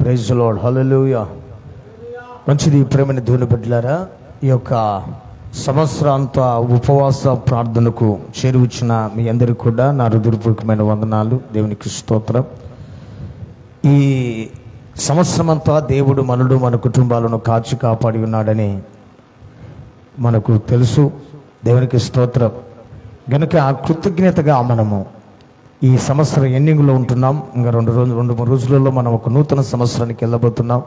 Praise the lord. హల్లెలూయా. మంచిది ప్రేమని దేవుని బిడ్డలారా, ఈ యొక్క సంవత్సరాంత ఉపవాస ప్రార్థనకు చేరువచ్చిన మీ అందరికీ కూడా నా హృదయపూర్వకమైన వందనాలు. దేవునికి స్తోత్రం. ఈ సంవత్సరం అంతా దేవుడు మన కుటుంబాలను కాచి కాపాడి ఉన్నాడని మనకు తెలుసు. దేవునికి స్తోత్రం. గనుక కృతజ్ఞతగా మనము ఈ సంవత్సరం ఎండింగ్లో ఉంటున్నాం. ఇంకా రెండు మూడు రోజులలో మనం ఒక నూతన సంవత్సరానికి వెళ్ళబోతున్నాం.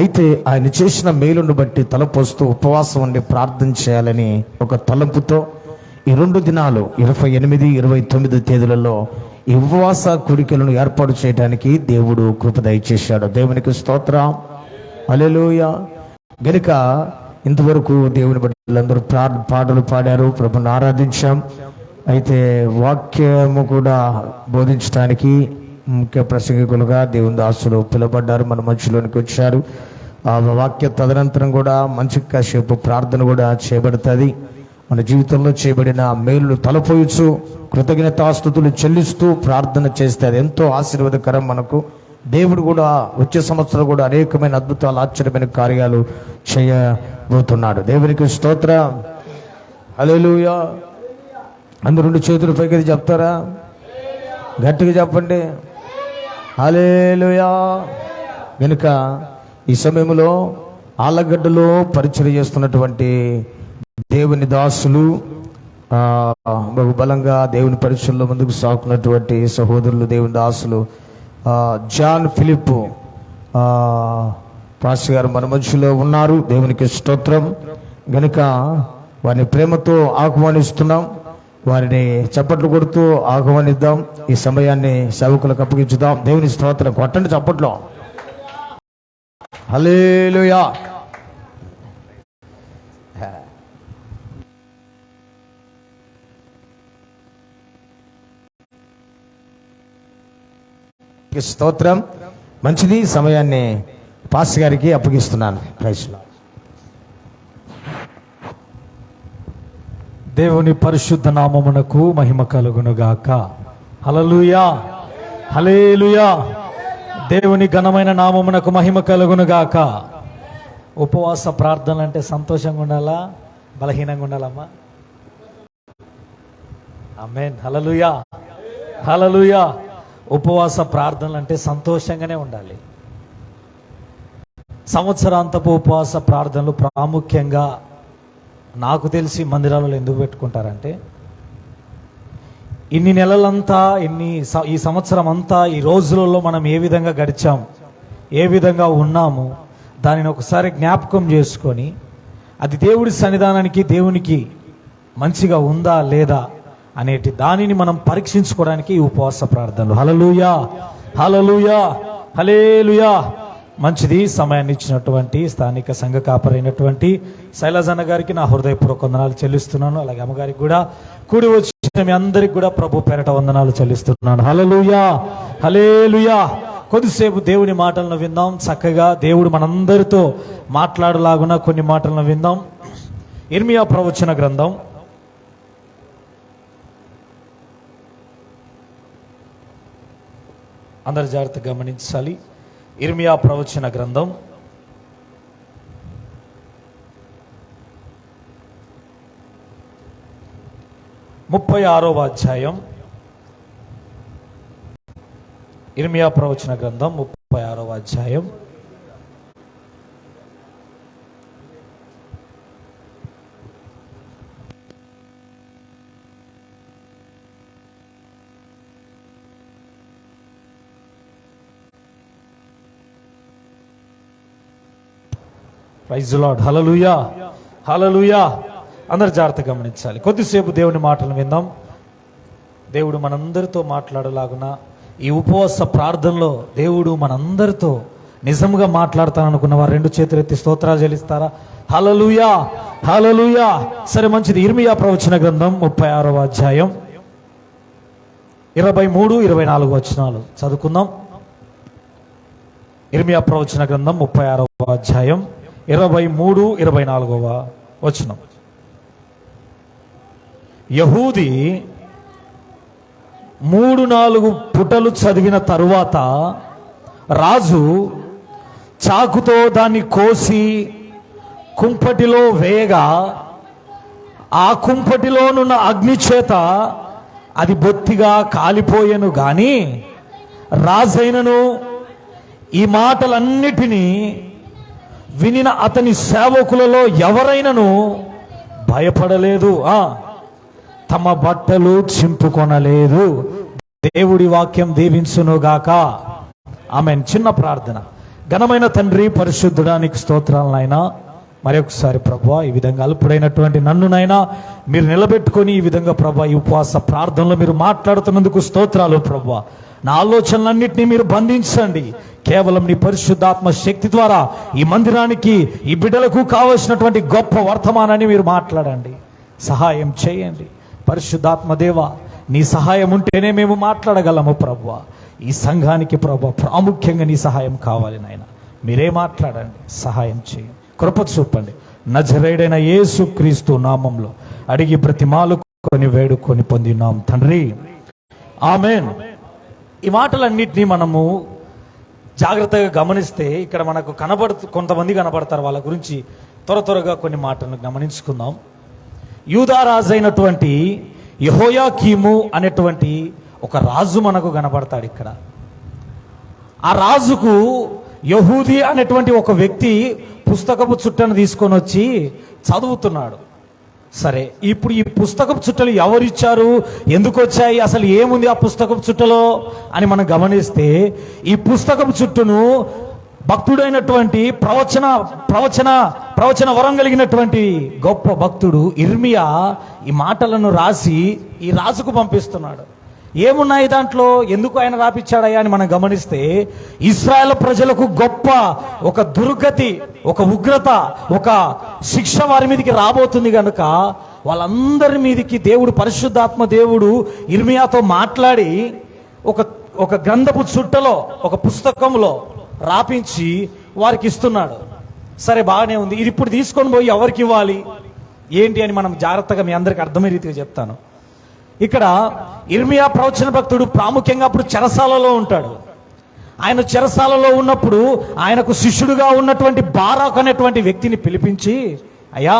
అయితే ఆయన చేసిన మేలును బట్టి తలపోస్తూ ఉపవాసం ఉండి ప్రార్థన చేయాలని ఒక తలంపుతో ఈ 2 దినాలు 28, 29 తేదీలలో ఈ ఉపవాస కూడికలను ఏర్పాటు చేయడానికి దేవుడు కృప దయచేశాడు. దేవునికి స్తోత్రం. హల్లెలూయా. గనుక ఇంతవరకు దేవుని బిడ్డలందరూ పాటలు పాడారు, ప్రభుని ఆరాధించాం. అయితే వాక్యము కూడా బోధించడానికి ముఖ్య ప్రసంగికులుగా దేవుని దాసులు పిలువబడ్డారు, మన మధ్యలోనికి వచ్చారు. ఆ వాక్య తదనంతరం కూడా మంచి కాసేపు ప్రార్థన కూడా చేయబడుతుంది. మన జీవితంలో చేయబడిన మేలు తలపోయచ్చు కృతజ్ఞతాస్తుతులు చెల్లిస్తూ ప్రార్థన చేస్తే అది ఎంతో ఆశీర్వాదకరం మనకు. దేవుడు కూడా వచ్చే సంవత్సరం కూడా అనేకమైన అద్భుతాలు, ఆశ్చర్యమైన కార్యాలు చేయబోతున్నాడు. దేవునికి స్తోత్రం. హల్లెలూయా. అందరూ 2 చేతులు పైకి చెప్తారా? గట్టిగా చెప్పండి. హల్లెలూయా. కనుక ఈ సమయంలో ఆలగడ్డలో పరిచయం చేస్తున్నటువంటి దేవుని దాసులు, బహు బలంగా దేవుని పరిచయంలో ముందుకు సాగుతున్నటువంటి సహోదరులు, దేవుని దాసులు జాన్ ఫిలిప్ పాస్టర్ గారు మన మధ్యలో ఉన్నారు. దేవునికి స్తోత్రం. గనుక వారిని ప్రేమతో ఆహ్వానిస్తున్నాం. వారిని చప్పట్లు కొడుతూ ఆహ్వానిద్దాం. ఈ సమయాన్ని సేవకులకు అప్పగించుదాం. దేవుని స్తోత్రం. కొట్టండి చప్పట్లో. హల్లెలూయా. స్తోత్రం. మంచిది. సమయాన్ని పాస్టర్ గారికి అప్పగిస్తున్నాను. Praise lord. దేవుని పరిశుద్ధ నామమునకు మహిమ కలుగునుగాక. హల్లెలూయా. హల్లెలూయా. దేవుని ఘనమైన నామమునకు మహిమ కలుగునుగాక. ఉపవాస ప్రార్థనలు అంటే సంతోషంగా ఉండాలా, బలహీనంగా ఉండాలమ్మా? ఆమేన్. హల్లెలూయా. హల్లెలూయా. ఉపవాస ప్రార్థనలు అంటే సంతోషంగానే ఉండాలి. సంవత్సరాంతపు ఉపవాస ప్రార్థనలు ప్రాముఖ్యంగా నాకు తెలిసి మందిరాలలో ఎందుకు పెట్టుకుంటారంటే, ఇన్ని నెలలంతా ఈ సంవత్సరం అంతా ఈ రోజులలో మనం ఏ విధంగా గడిచాం, ఏ విధంగా ఉన్నాము, దానిని ఒకసారి జ్ఞాపకం చేసుకొని అది దేవుడి సన్నిధానానికి, దేవునికి మంచిగా ఉందా లేదా అనేటి దానిని మనం పరీక్షించుకోవడానికి ఈ ఉపవాస ప్రార్థనలు. హల్లెలూయా. హల్లెలూయా. హల్లెలూయా. మంచిది. సమయాన్ని ఇచ్చినటువంటి స్థానిక సంఘ కాపరైనటువంటి శైలజన్న గారికి నా హృదయపూర్వక వందనాలు చెల్లిస్తున్నాను. అలాగే అమ్మగారికి కూడా, కూడి వచ్చిన మీ అందరికి కూడా ప్రభు పేరట వందనాలు చెల్లిస్తున్నాను. హల్లెలూయా. హల్లెలూయా. కొద్దిసేపు దేవుని మాటలను విందాం. చక్కగా దేవుడు మనందరితో మాట్లాడలాగున కొన్ని మాటలను విందాం. ఇర్మియా ప్రవచన గ్రంథం 'అందరు జాగ్రత్తగా గమనించాలి. ఇర్మియా ప్రవచన గ్రంథం 36వ అధ్యాయం. ఇర్మియా ప్రవచన గ్రంథం 36వ అధ్యాయం. Praise the lord. Hallelujah. Hallelujah. అందరు జాగ్రత్తగా గమనించాలి. కొద్దిసేపు దేవుని మాటలు విందాం. దేవుడు మనందరితో మాట్లాడలాగున ఈ ఉపవాస ప్రార్థనలో దేవుడు మనందరితో నిజంగా మాట్లాడతాననుకున్న వారు 2 చేతులు ఎత్తి స్తోత్రాలు చెల్లిస్తారా? హల్లెలూయా. హల్లెలూయా. సరే, మంచిది. ఇర్మియా ప్రవచన గ్రంథం 36వ అధ్యాయం 23, 24 వచనాలు చదువుకుందాం. ఇర్మియా ప్రవచన గ్రంథం 36వ అధ్యాయం 23, 24వ వచనం. యహూది 3-4 పుటలు చదివిన తరువాత రాజు చాకుతో దాన్ని కోసి కుంపటిలో వేయగా ఆ కుంపటిలోనున్న అగ్ని చేత అది బొత్తిగా కాలిపోయెను గాని రాజైనను ఈ మాటలన్నిటినీ వినిన అతని సేవకులలో ఎవరైనను భయపడలేదు, తమ బట్టలు చింపుకొనలేదు. దేవుడి వాక్యం దీవించునుగాక. ఆమేన్. చిన్న ప్రార్థన. ఘనమైన తండ్రి, పరిశుద్ధుడానికి స్తోత్రాలనైనా మరొకసారి ప్రభువా, ఈ విధంగా అల్పుడైనటువంటి నన్నునైనా మీరు నిలబెట్టుకొని ఈ విధంగా ప్రభువా ఈ ఉపవాస ప్రార్థనలో మీరు మాట్లాడుతున్నందుకు స్తోత్రాలు ప్రభువా. నా ఆలోచనలన్నింటినీ మీరు బంధించండి. కేవలం నీ పరిశుద్ధాత్మ శక్తి ద్వారా ఈ మందిరానికి, ఈ బిడ్డలకు కావలసినటువంటి గొప్ప వర్తమానాన్ని మీరు మాట్లాడండి, సహాయం చేయండి. పరిశుద్ధాత్మ దేవ, నీ సహాయం ఉంటేనే మేము మాట్లాడగలము ప్రభువా. ఈ సంఘానికి ప్రభువా ప్రాముఖ్యంగా నీ సహాయం కావాలి నాయన. మీరే మాట్లాడండి, సహాయం చేయండి, కృప చూపండి. నజరేయుడైన యేసు క్రీస్తు నామంలో అడిగి బ్రతిమాలుకొని వేడుకొని పొందినాం తండ్రి, ఆమేన్. ఈ మాటలన్నింటినీ మనము జాగ్రత్తగా గమనిస్తే ఇక్కడ మనకు కొంతమంది కనబడతారు. వాళ్ళ గురించి త్వరగా కొన్ని మాటలను గమనించుకుందాం. యూదా రాజు అయినటువంటి యెహోయాకీము అనేటువంటి ఒక రాజు మనకు కనబడతాడు ఇక్కడ. ఆ రాజుకు యహూది అనేటువంటి ఒక వ్యక్తి పుస్తకపు చుట్టను తీసుకొని వచ్చి చదువుతున్నాడు. సరే, ఇప్పుడు ఈ పుస్తకపు చుట్టలు ఎవరిచ్చారు, ఎందుకు వచ్చాయి, అసలు ఏముంది ఆ పుస్తకపు చుట్టలో అని మనం గమనిస్తే, ఈ పుస్తకపు చుట్టను భక్తుడైనటువంటి ప్రవచన వరం కలిగినటువంటి గొప్ప భక్తుడు ఇర్మియా ఈ మాటలను రాసి ఈ రాజుకు పంపిస్తున్నాడు. ఏమున్నాయి దాంట్లో, ఎందుకు ఆయన రాపిచ్చాడయ్యా అని మనం గమనిస్తే, ఇశ్రాయేల్ ప్రజలకు గొప్ప ఒక దుర్గతి, ఒక ఉగ్రత, ఒక శిక్ష వారి మీదకి రాబోతుంది కనుక వాళ్ళందరి మీదకి దేవుడు, పరిశుద్ధాత్మ దేవుడు ఇర్మియాతో మాట్లాడి ఒక గ్రంథపు చుట్టలో, ఒక పుస్తకంలో రాపించి వారికి ఇస్తున్నాడు. సరే, బాగానే ఉంది. ఇది ఇప్పుడు తీసుకొని పోయి ఎవరికి ఇవ్వాలి ఏంటి అని మనం జాగ్రత్తగా మీ అందరికి అర్థమయ్యే రీతిగా చెప్తాను. ఇక్కడ ఇర్మియా ప్రవచన భక్తుడు ప్రాముఖ్యంగా అప్పుడు చెరసాలలో ఉంటాడు. ఆయన చెరసాలలో ఉన్నప్పుడు ఆయనకు శిష్యుడుగా ఉన్నటువంటి బారాక్ అనేటువంటి వ్యక్తిని పిలిపించి, అయ్యా,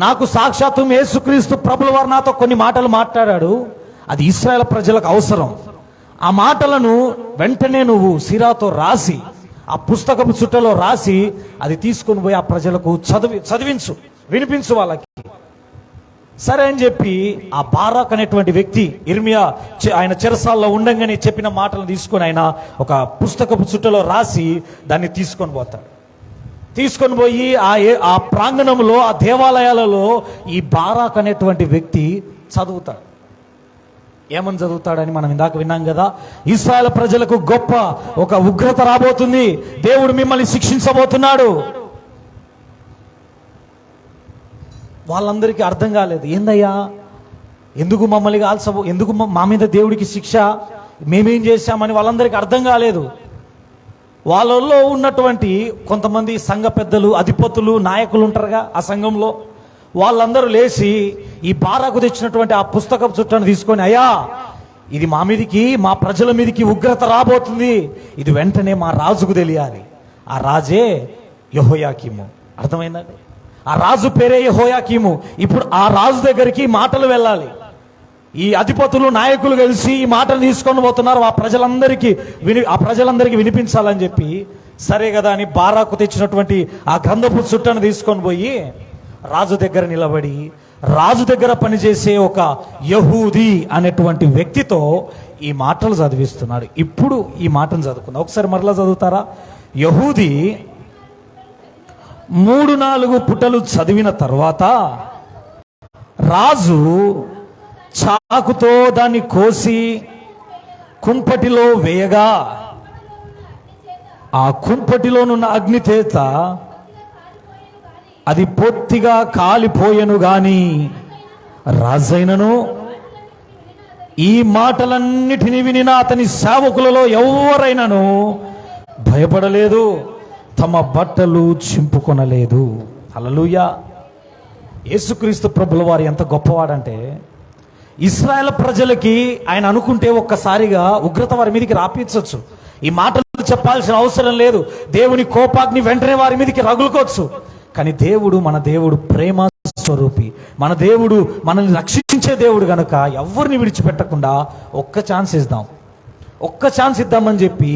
నాకు సాక్షాత్తు యేసుక్రీస్తు ప్రభుల వారు నాతో కొన్ని మాటలు మాట్లాడాడు, అది ఇశ్రాయేల్ ప్రజలకు అవసరం. ఆ మాటలను వెంటనే నువ్వు సిరాతో రాసి ఆ పుస్తకపు చుట్టలో రాసి అది తీసుకొని పోయి ఆ ప్రజలకు చదివించు, వినిపించు వాళ్ళకి. సరే అని చెప్పి ఆ బారాక్ అనేటువంటి వ్యక్తి ఇర్మియా ఆయన చెరసాల్లో ఉండంగానే చెప్పిన మాటలను తీసుకొని ఆయన ఒక పుస్తకపు చుట్టలో రాసి దాన్ని తీసుకొని పోతాడు. తీసుకొని పోయి ఆ ప్రాంగణంలో, ఆ దేవాలయాలలో ఈ బారాక్ అనేటువంటి వ్యక్తి చదువుతాడు. ఏమని చదువుతాడని మనం ఇందాక విన్నాం కదా, ఇశ్రాయేల్ ప్రజలకు గొప్ప ఒక ఉగ్రత రాబోతుంది, దేవుడు మిమ్మల్ని శిక్షించబోతున్నాడు. వాళ్ళందరికీ అర్థం కాలేదు. ఏందయ్యా, ఎందుకు మమ్మల్ని ఎందుకు మా మీద దేవుడికి శిక్ష, మేమేం చేశామని వాళ్ళందరికీ అర్థం కాలేదు. వాళ్ళల్లో ఉన్నటువంటి కొంతమంది సంఘ పెద్దలు, అధిపతులు, నాయకులు ఉంటారుగా ఆ సంఘంలో, వాళ్ళందరూ లేచి ఈ బారాకు తెచ్చినటువంటి ఆ పుస్తకం చుట్టను తీసుకొని, అయ్యా, ఇది మా మీదికి, మా ప్రజల మీదికి ఉగ్రత రాబోతుంది, ఇది వెంటనే మా రాజుకు తెలియాలి. ఆ రాజే యెహోయాకీము. అర్థమైందండి? ఆ రాజు పేరే యెహోయాకీము. ఇప్పుడు ఆ రాజు దగ్గరికి మాటలు వెళ్ళాలి. ఈ అధిపతులు, నాయకులు కలిసి ఈ మాటలు తీసుకొని పోతున్నారు. ఆ ప్రజలందరికీ వినిపించాలని చెప్పి, సరే కదా అని బారాకు తెచ్చినటువంటి ఆ గ్రంథపు చుట్టను తీసుకొని పోయి రాజు దగ్గర నిలబడి, రాజు దగ్గర పనిచేసే ఒక యహూది అనేటువంటి వ్యక్తితో ఈ మాటలు చదివిస్తున్నాడు. ఇప్పుడు ఈ మాటను చదువుకుందాం. ఒకసారి మరలా చదువుతారా? యహూది 3-4 పుటలు చదివిన తర్వాత రాజు చాకుతో దాన్ని కోసి కుంపటిలో వేయగా ఆ కుంపటిలోనున్న అగ్నితేత అది పొత్తిగా కాలిపోయెను గాని రాజైనను ఈ మాటలన్నిటిని వినిన అతని సేవకులలో ఎవరైనాను భయపడలేదు, తమ బట్టలు చింపుకొనలేదు. హల్లెలూయా. యేసుక్రీస్తు ప్రభుల వారు ఎంత గొప్పవాడంటే, ఇశ్రాయేల్ ప్రజలకి ఆయన అనుకుంటే ఒక్కసారిగా ఉగ్రత వారి మీదకి రాపించవచ్చు. ఈ మాటలు చెప్పాల్సిన అవసరం లేదు. దేవుని కోపాగ్ని వెంటనే వారి మీదకి రగులుకోవచ్చు. కానీ మన దేవుడు ప్రేమ స్వరూపి, మన దేవుడు మనల్ని రక్షించే దేవుడు గనుక ఎవరిని విడిచిపెట్టకుండా ఒక్క ఛాన్స్ ఇద్దామని చెప్పి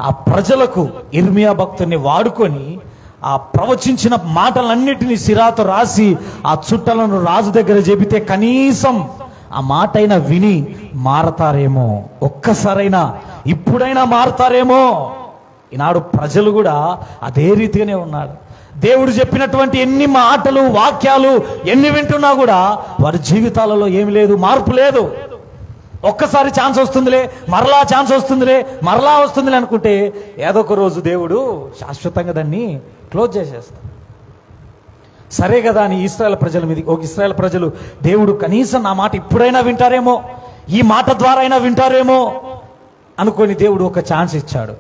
ఆ ప్రజలకు ఇర్మియా భక్తుని వాడుకొని ఆ ప్రవచించిన మాటలన్నిటినీ సిరాతో రాసి ఆ చుట్టలను రాజు దగ్గర చెబితే కనీసం ఆ మాట అయినా విని మారతారేమో, ఒక్కసారైనా ఇప్పుడైనా మారతారేమో. ఈనాడు ప్రజలు కూడా అదే రీతిగానే ఉన్నాడు. దేవుడు చెప్పినటువంటి ఎన్ని మాటలు వాక్యాలు ఎన్ని వింటున్నా కూడా వారి జీవితాలలో ఏమి లేదు, మార్పు లేదు. ఒక్కసారి ఛాన్స్ వస్తుందిలే, మరలా ఛాన్స్ వస్తుందిలే, మరలా వస్తుందిలే అనుకుంటే ఏదో ఒక రోజు దేవుడు శాశ్వతంగా దాన్ని క్లోజ్ చేసేస్తాడు. సరే కదా అని ఇశ్రాయేల్ ప్రజలు దేవుడు కనీసం నా మాట ఇప్పుడైనా వింటారేమో, ఈ మాట ద్వారా అయినా వింటారేమో అనుకొని దేవుడు ఒక ఛాన్స్ ఇచ్చాడు.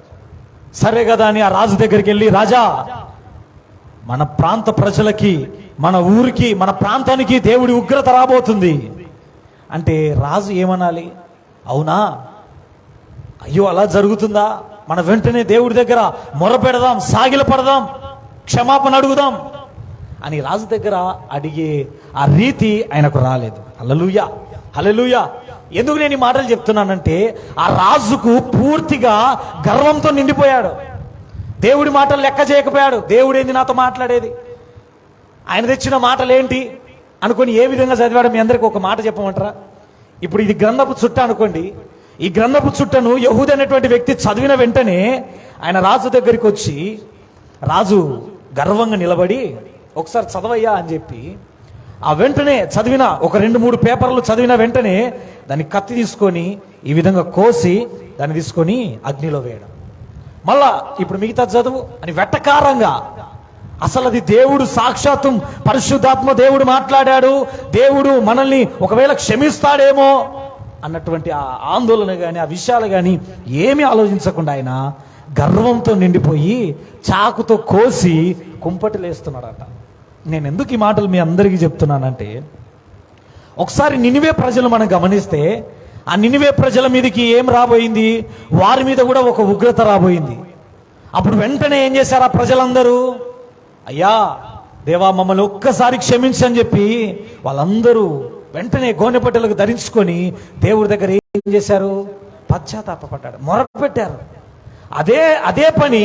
సరే కదా అని ఆ రాజు దగ్గరికి వెళ్ళి, రాజా, మన ప్రాంత ప్రజలకి, మన ఊరికి, మన ప్రాంతానికి దేవుడి ఉగ్రత రాబోతుంది అంటే రాజు ఏమనాలి? అవునా, అయ్యో అలా జరుగుతుందా, మన వెంటనే దేవుడి దగ్గర మొరపెడదాం, సాగిల పడదాం, క్షమాపణ అడుగుదాం అని రాజు దగ్గర అడిగే ఆ రీతి ఆయనకు రాలేదు. హల్లెలూయా, హల్లెలూయా. ఎందుకు నేను ఈ మాటలు చెప్తున్నానంటే ఆ రాజుకు పూర్తిగా గర్వంతో నిండిపోయాడు. దేవుడి మాటలు లెక్క చేయకపోయాడు. దేవుడు ఏంది నాతో మాట్లాడేది, ఆయన తెచ్చిన మాటలు ఏంటి అనుకొని ఏ విధంగా చదివాడు? మీ అందరికి ఒక మాట చెప్పమంటారా? ఇప్పుడు ఇది గ్రంథపు చుట్ట అనుకోండి. ఈ గ్రంథపు చుట్టను యెహూదా అనేటువంటి వ్యక్తి చదివిన వెంటనే ఆయన రాజు దగ్గరికి వచ్చి, రాజు గర్వంగా నిలబడి ఒకసారి చదవయ్యా అని చెప్పి ఆ వెంటనే చదివిన ఒక 2-3 పేపర్లు చదివిన వెంటనే దాన్ని కత్తి తీసుకొని ఈ విధంగా కోసి దాన్ని తీసుకొని అగ్నిలో వేయడం. మళ్ళా ఇప్పుడు మిగతా చదువు అని వెట్టకారంగా, అసలు అది దేవుడు సాక్షాత్తు పరిశుద్ధాత్మ దేవుడు మాట్లాడాడు, దేవుడు మనల్ని ఒకవేళ క్షమిస్తాడేమో అన్నటువంటి ఆ ఆందోళన కానీ ఆ విషయాలు కానీ ఏమీ ఆలోచించకుండా ఆయన గర్వంతో నిండిపోయి చాకుతో కోసి కుంపటిలేస్తున్నాడట. నేను ఎందుకు ఈ మాటలు మీ అందరికీ చెప్తున్నానంటే, ఒకసారి నినివే ప్రజలు మనం గమనిస్తే ఆ నినివే ప్రజల మీదకి ఏం రాబోయింది? వారి మీద కూడా ఒక ఉగ్రత రాబోయింది. అప్పుడు వెంటనే ఏం చేశారు ఆ ప్రజలందరూ? అయ్యా దేవా, మమ్మల్ని ఒక్కసారి క్షమించని చెప్పి వాళ్ళందరూ వెంటనే గోనెపట్టెలకు ధరించుకొని దేవుడి దగ్గర ఏం చేశారు? పశ్చాత్తాపపడ్డారు, మొరపెట్టారు. అదే పని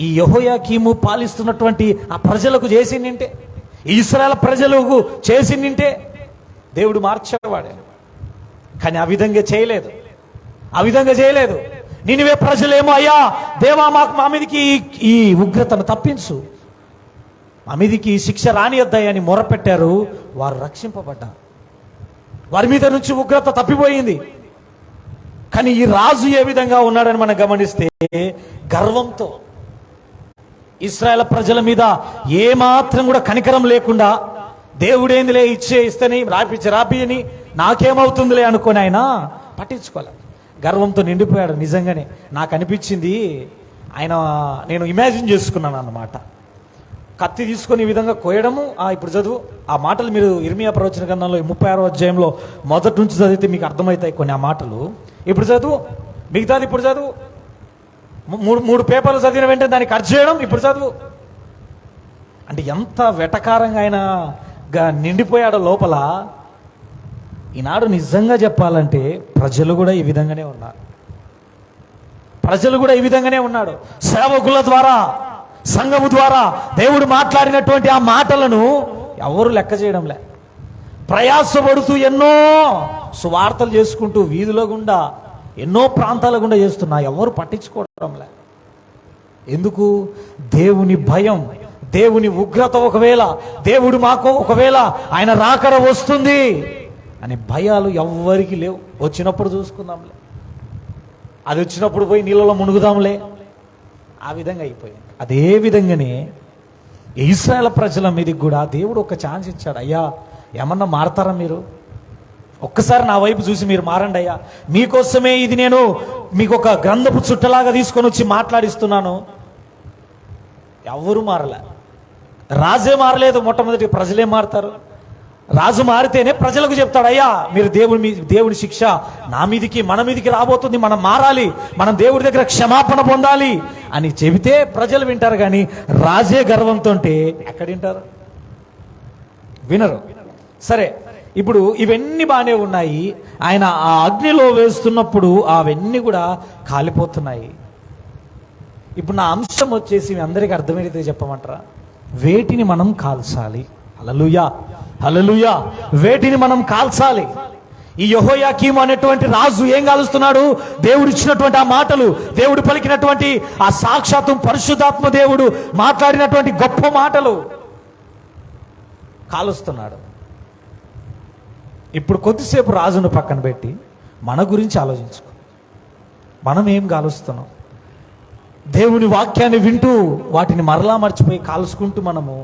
ఈ యెహోయాకీము పాలిస్తున్నటువంటి ఆ ప్రజలకు చేసిందంటే, ఇశ్రాయేల్ ప్రజలకు చేసిందంటే దేవుడు మార్చేవాడే. కానీ ఆ విధంగా చేయలేదు. నినివే ప్రజలేమో, అయ్యా దేవా, మా మీదకి ఈ ఉగ్రతను తప్పించు, మా మీదకి ఈ శిక్ష రానియొద్దాయని మొరపెట్టారు. వారు రక్షింపబడ్డారు, వారి మీద నుంచి ఉగ్రత తప్పిపోయింది. కానీ ఈ రాజు ఏ విధంగా ఉన్నాడని మనం గమనిస్తే, గర్వంతో ఇశ్రాయేల్ ప్రజల మీద ఏమాత్రం కూడా కనికరం లేకుండా, దేవుడేందిలే ఇస్తేని రాపి అని నాకేమవుతుందిలే అనుకొని ఆయన పట్టించుకోలే. గర్వంతో నిండిపోయాడు. నిజంగానే నాకు అనిపించింది, నేను ఇమాజిన్ చేసుకున్నాను అన్నమాట. కత్తి తీసుకొని ఈ విధంగా కోయడము. ఇప్పుడు చదువు ఆ మాటలు, మీరు ఇర్మియా ప్రవచన గ్రంథంలో 36వ అధ్యాయంలో మొదటి నుంచి చదివితే మీకు అర్థమవుతాయి కొన్ని ఆ మాటలు. ఇప్పుడు చదువు, మిగతాది ఇప్పుడు చదువు. 3 పేపర్లు చదివిన వెంటనే దాన్ని కట్ చేయడం. ఇప్పుడు చదువు. అంటే ఎంత వెటకారంగా ఆయన నిండిపోయాడో లోపల. ఈనాడు నిజంగా చెప్పాలంటే ప్రజలు కూడా ఈ విధంగానే ఉన్నాడు. సేవకుల ద్వారా, సంఘము ద్వారా దేవుడు మాట్లాడినటువంటి ఆ మాటలను ఎవరు లెక్క చేయడంలే. ప్రయాసపడుతూ ఎన్నో సువార్తలు చేసుకుంటూ వీధుల గుండా, ఎన్నో ప్రాంతాల గుండా చేస్తున్నా ఎవరు పట్టించుకోవడంలే. ఎందుకు? దేవుని భయం, దేవుని ఉగ్రత, ఒకవేళ దేవుడు మాకు ఒకవేళ ఆయన రాకడ వస్తుంది అనే భయాలు ఎవ్వరికి లేవు. వచ్చినప్పుడు చూసుకుందాంలే, అది వచ్చినప్పుడు పోయి నీళ్ళలో మునుగుదాంలే, ఆ విధంగా అయిపోయింది. అదే విధంగానే ఇశ్రాయేల్ ప్రజల మీదకి కూడా దేవుడు ఒక ఛాన్స్ ఇచ్చాడు. అయ్యా, ఏమన్నా మారతారా మీరు? ఒక్కసారి నా వైపు చూసి మీరు మారండి అయ్యా, మీకోసమే ఇది నేను మీకు ఒక గ్రంథపు చుట్టలాగా తీసుకొని వచ్చి మాట్లాడిస్తున్నాను. ఎవరు మారలే. రాజే మారలేదు, మొట్టమొదటి ప్రజలే మారతారు. రాజు మారితేనే ప్రజలకు చెప్తాడు, అయ్యా మీరు దేవుని శిక్ష నా మీదికి మన మీదికి రాబోతుంది, మనం మారాలి, మనం దేవుడి దగ్గర క్షమాపణ పొందాలి అని చెబితే ప్రజలు వింటారు. కానీ రాజే గర్వంతో ఎక్కడ వింటారు? వినరు. సరే, ఇప్పుడు ఇవన్నీ బాగానే ఉన్నాయి. ఆయన ఆ అగ్నిలో వేస్తున్నప్పుడు అవన్నీ కూడా కాలిపోతున్నాయి. ఇప్పుడు నా అంశం వచ్చేసి మీ అందరికీ అర్థమైతే చెప్పమంటారా? వేటిని మనం కాల్చాలి. హల్లెలూయా, హల్లెలూయా. వేటిని మనం కాల్చాలి. ఈ యెహోయాకీము అనేటువంటి రాజు ఏం కాలుస్తున్నాడు? దేవుడు ఇచ్చినటువంటి ఆ మాటలు, దేవుడు పలికినటువంటి ఆ సాక్షాత్తు పరిశుద్ధాత్మ దేవుడు మాట్లాడినటువంటి గొప్ప మాటలు కాలుస్తున్నాడు. ఇప్పుడు కొద్దిసేపు రాజును పక్కన పెట్టి మన గురించి ఆలోచించుకో. మనం ఏం కాలుస్తున్నాం? దేవుని వాక్యాన్ని వింటూ వాటిని మరలా మర్చిపోయి కాల్చుకుంటూ మనము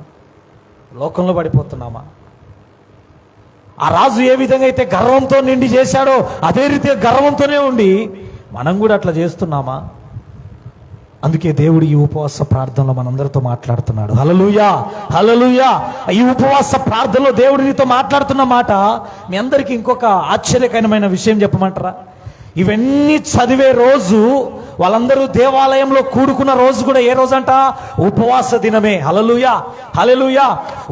లోకంలో పడిపోతున్నామా? ఆ రాజు ఏ విధంగా అయితే గర్వంతో నిండి చేశాడో అదే రీతిగా గర్వంతోనే ఉండి మనం కూడా అట్లా చేస్తున్నామా? అందుకే దేవుడు ఈ ఉపవాస ప్రార్థనలో మనందరితో మాట్లాడుతున్నాడు. హల్లెలూయా, హల్లెలూయా. ఈ ఉపవాస ప్రార్థనలో దేవుడు నీతో మాట్లాడుతున్న మాట మీ అందరికీ ఇంకొక ఆశ్చర్యకరమైన విషయం చెప్పమంటారా? ఇవన్నీ చదివే రోజు, వాళ్ళందరూ దేవాలయంలో కూడుకున్న రోజు కూడా ఏ రోజు అంట? ఉపవాస దినమే. హల్లెలూయా, హల్లెలూయా.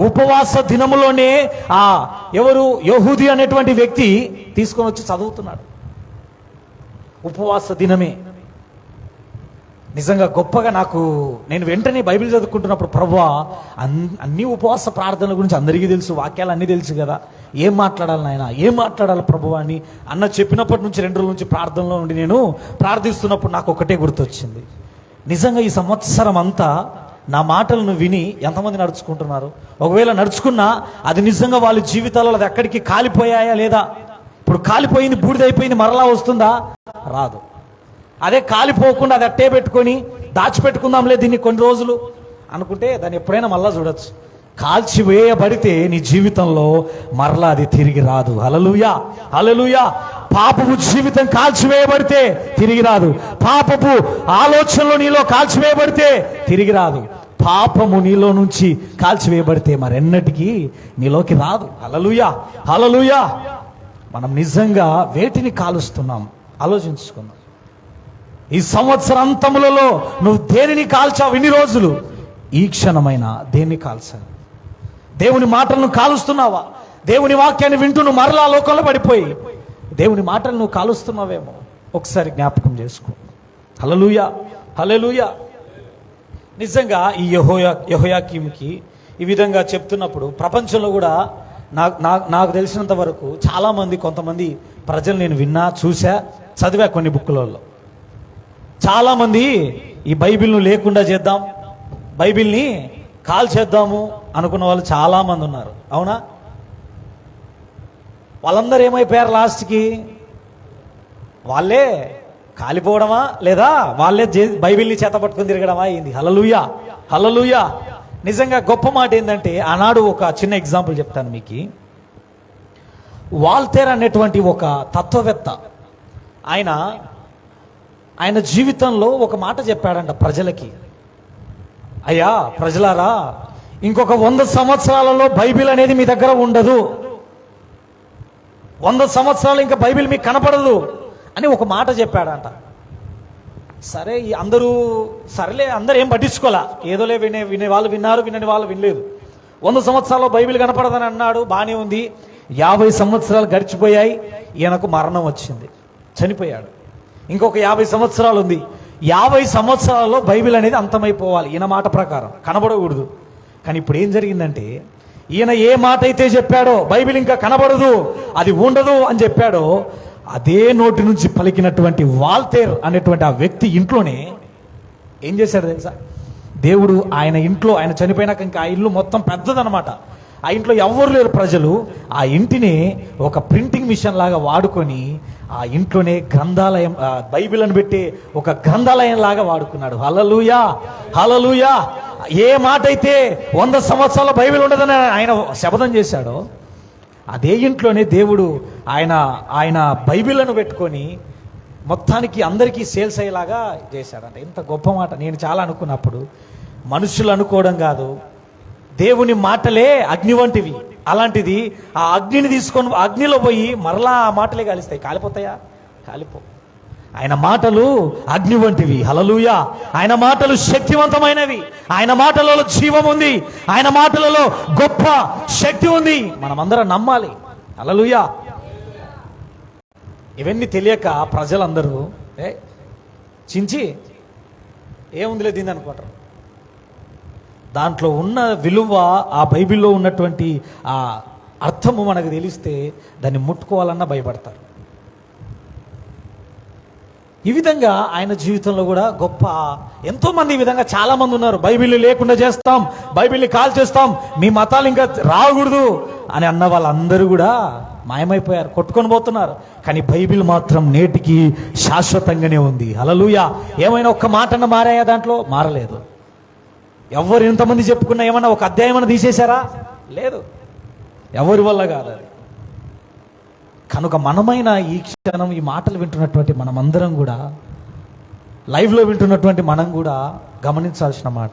ఉపవాస దినములోనే ఎవరు? యెహూది అనేటువంటి వ్యక్తి తీసుకొని వచ్చి చదువుతున్నాడు. ఉపవాస దినమే. నిజంగా గొప్పగా నేను వెంటనే బైబిల్ చదువుకుంటున్నప్పుడు, ప్రభువా అన్ని ఉపవాస ప్రార్థనల గురించి అందరికీ తెలుసు, వాక్యాలు అన్నీ తెలుసు కదా, ఏం మాట్లాడాలి నాయన, ఏం మాట్లాడాలి ప్రభువా అని చెప్పినప్పటి నుంచి 2 రోజుల నుంచి ప్రార్థనలో ఉండి నేను ప్రార్థిస్తున్నప్పుడు నాకు ఒకటే గుర్తొచ్చింది. నిజంగా ఈ సంవత్సరం అంతా నా మాటలను విని ఎంతమంది నడుచుకుంటున్నారు? ఒకవేళ నడుచుకున్నా అది నిజంగా వాళ్ళ జీవితాలలో అది ఎక్కడికి కాలిపోయాయా లేదా? ఇప్పుడు కాలిపోయింది, బూడిదైపోయింది, మరలా వస్తుందా? రాదు. అదే కాలిపోకుండా అది అట్టే పెట్టుకొని దాచిపెట్టుకుందాంలే దీన్ని కొన్ని రోజులు అనుకుంటే దాన్ని ఎప్పుడైనా మళ్ళా చూడొచ్చు. కాల్చివేయబడితే నీ జీవితంలో మరలా అది తిరిగి రాదు. హల్లెలూయా, హల్లెలూయా. పాపపు జీవితం కాల్చివేయబడితే తిరిగి రాదు. పాపపు ఆలోచనలు నీలో కాల్చివేయబడితే తిరిగి రాదు. పాపము నీలో నుంచి కాల్చివేయబడితే మరెన్నటికీ నీలోకి రాదు. హల్లెలూయా, హల్లెలూయా. మనం నిజంగా వేటిని కాలుస్తున్నాం ఆలోచించుకుందాం. ఈ సంవత్సరాంతములలో నువ్వు దేనిని కాల్చావు? ఇన్ని రోజులు ఈ క్షణమైన దేన్ని కాల్చావు? దేవుని మాటలను కాలుస్తున్నావా? దేవుని వాక్యాన్ని వింటూ నువ్వు మరలా లోకంలో పడిపోయి దేవుని మాటలు నువ్వు కాలుస్తున్నావేమో ఒకసారి జ్ఞాపకం చేసుకో. హల్లెలూయా, హల్లెలూయా. నిజంగా ఈ యెహోయాకీముకి ఈ విధంగా చెప్తున్నప్పుడు ప్రపంచంలో కూడా నాకు తెలిసినంత వరకు చాలామంది, కొంతమంది ప్రజలు నేను విన్నా, చూసా, చదివా కొన్ని బుక్కులలో. చాలామంది ఈ బైబిల్ను లేకుండా చేద్దాం, బైబిల్ని కాల్చేద్దాము అనుకున్న వాళ్ళు చాలామంది ఉన్నారు. అవునా? వాళ్ళందరూ ఏమైపోయారు? లాస్ట్కి వాళ్ళే కాలిపోవడమా లేదా వాళ్ళే బైబిల్ని చేత పట్టుకుని తిరగడమా అయింది. హల్లెలూయా, హల్లెలూయా. నిజంగా గొప్ప మాట ఏంటంటే, ఆనాడు ఒక చిన్న ఎగ్జాంపుల్ చెప్తాను మీకు. వాల్తేర్ అనేటువంటి ఒక తత్వవేత్త, ఆయన జీవితంలో ఒక మాట చెప్పాడంట ప్రజలకి. అయ్యా ప్రజలారా, ఇంకొక 100 సంవత్సరాలలో బైబిల్ అనేది మీ దగ్గర ఉండదు, 100 సంవత్సరాలు ఇంకా బైబిల్ మీకు కనపడదు అని ఒక మాట చెప్పాడంట. సరే, సరేలే అందరూ ఏం పట్టించుకోలే, ఏదోలే వినే వాళ్ళు విన్నారు, వినని వాళ్ళు వినలేదు. 100 సంవత్సరాల్లో బైబిల్ కనపడదని అన్నాడు, బాగానే ఉంది. 50 సంవత్సరాలు గడిచిపోయాయి, ఈయనకు మరణం వచ్చింది, చనిపోయాడు. ఇంకొక 50 సంవత్సరాలు ఉంది. 50 సంవత్సరాల్లో బైబిల్ అనేది అంతమైపోవాలి, ఈయన మాట ప్రకారం కనబడకూడదు. కానీ ఇప్పుడు ఏం జరిగిందంటే, ఈయన ఏ మాట అయితే చెప్పాడో బైబిల్ ఇంకా కనబడదు, అది ఉండదు అని చెప్పాడో, అదే నోటి నుంచి పలికినటువంటి వాల్తేర్ అనేటువంటి ఆ వ్యక్తి ఇంట్లోనే ఏం చేశాడు తెలుసా? దేవుడు ఆయన ఇంట్లో, ఆయన చనిపోయినాక ఇంకా ఆ ఇల్లు మొత్తం పెద్దదనమాట, ఆ ఇంట్లో ఎవరు లేరు ప్రజలు. ఆ ఇంటిని ఒక ప్రింటింగ్ మిషన్ లాగా వాడుకొని ఆ ఇంట్లోనే గ్రంథాలయం, బైబిల్ అని పెట్టి ఒక గ్రంథాలయం లాగా వాడుకున్నాడు. హల్లెలూయా, హల్లెలూయా. ఏ మాట అయితే 100 సంవత్సరాల బైబిల్ ఉండదని ఆయన శపథం చేశాడో, అదే ఇంట్లోనే దేవుడు ఆయన బైబిల్ను పెట్టుకొని మొత్తానికి అందరికీ సేల్స్ అయ్యేలాగా చేశాడంట. ఇంత గొప్ప మాట నేను చాలా అనుకున్నప్పుడు, మనుషులు అనుకోవడం కాదు, దేవుని మాటలే అగ్ని వంటివి, అలాంటిది ఆ అగ్నిని తీసుకొని అగ్నిలో పోయి మరలా ఆ మాటలే కాలిస్తాయి. కాలిపోతాయా? కాలిపో. ఆయన మాటలు అగ్ని వంటివి. హల్లెలూయా. ఆయన మాటలు శక్తివంతమైనవి. ఆయన మాటలలో జీవం ఉంది. ఆయన మాటలలో గొప్ప శక్తి ఉంది. మనమందరం నమ్మాలి. హల్లెలూయా. ఇవన్నీ తెలియక ప్రజలందరూ చించి ఏముందిలే దీన్ని అనుకుంటారు. దాంట్లో ఉన్న విలువ, ఆ బైబిల్లో ఉన్నటువంటి ఆ అర్థము మనకు తెలిస్తే దాన్ని ముట్టుకోవాలన్నా భయపడతారు. ఈ విధంగా ఆయన జీవితంలో కూడా గొప్ప ఎంతోమంది ఈ విధంగా చాలా మంది ఉన్నారు. బైబిల్ లేకుండా చేస్తాం, బైబిల్ని కాల్ చేస్తాం, మీ మతాలు ఇంకా రాకూడదు అని అన్న వాళ్ళందరూ కూడా మాయమైపోయారు, కొట్టుకొని పోతున్నారు. కానీ బైబిల్ మాత్రం నేటికి శాశ్వతంగానే ఉంది. హల్లెలూయా. ఏమైనా ఒక్క మాటన్న మారాయా? దాంట్లో మారలేదు. ఎవరు ఎంతమంది చెప్పుకున్నా ఏమన్నా ఒక అధ్యాయం తీసేశారా? లేదు. ఎవరి వల్ల కాదు అది. కనుక మనమైన ఈ క్షణం ఈ మాటలు వింటున్నటువంటి మనమందరం కూడా, లైవ్లో వింటున్నటువంటి మనం కూడా గమనించాల్సిన మాట,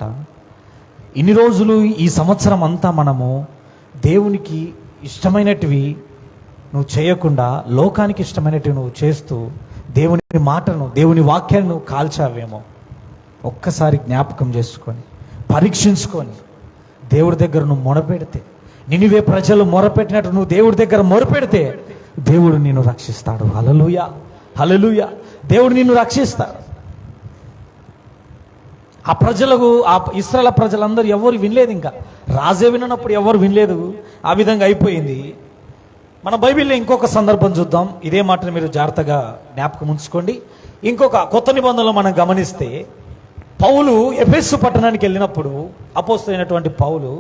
ఇన్ని రోజులు ఈ సంవత్సరం అంతా మనము దేవునికి ఇష్టమైనటివి నువ్వు చేయకుండా లోకానికి ఇష్టమైనటివి నువ్వు చేస్తూ దేవుని మాటను, దేవుని వాక్యాన్ని నువ్వు కాల్చావేమో. ఒక్కసారి జ్ఞాపకం చేసుకొని పరీక్షించుకొని దేవుడి దగ్గర నువ్వు మొరపెడితే, నినివే ప్రజలు మొరపెట్టినట్టు నువ్వు దేవుడి దగ్గర మొరపెడితే దేవుడు నిన్ను రక్షిస్తాడు. హల్లెలూయా. హల్లెలూయా. దేవుడు నిన్ను రక్షిస్తాడు. ఆ ప్రజలకు, ఆ ఇశ్రాయేలు ప్రజలందరూ ఎవరు వినలేదు. ఇంకా రాజే వినప్పుడు ఎవరు వినలేదు. ఆ విధంగా అయిపోయింది. మన బైబిల్లో ఇంకొక సందర్భం చూద్దాం. ఇదే మాటను మీరు జాగ్రత్తగా జ్ఞాపకం ఉంచుకోండి. ఇంకొక కొత్త నిబంధనలో మనం గమనిస్తే, పౌలు ఎఫెసు పట్టణానికి వెళ్ళినప్పుడు, అపోస్తలుడైనటువంటి పౌలు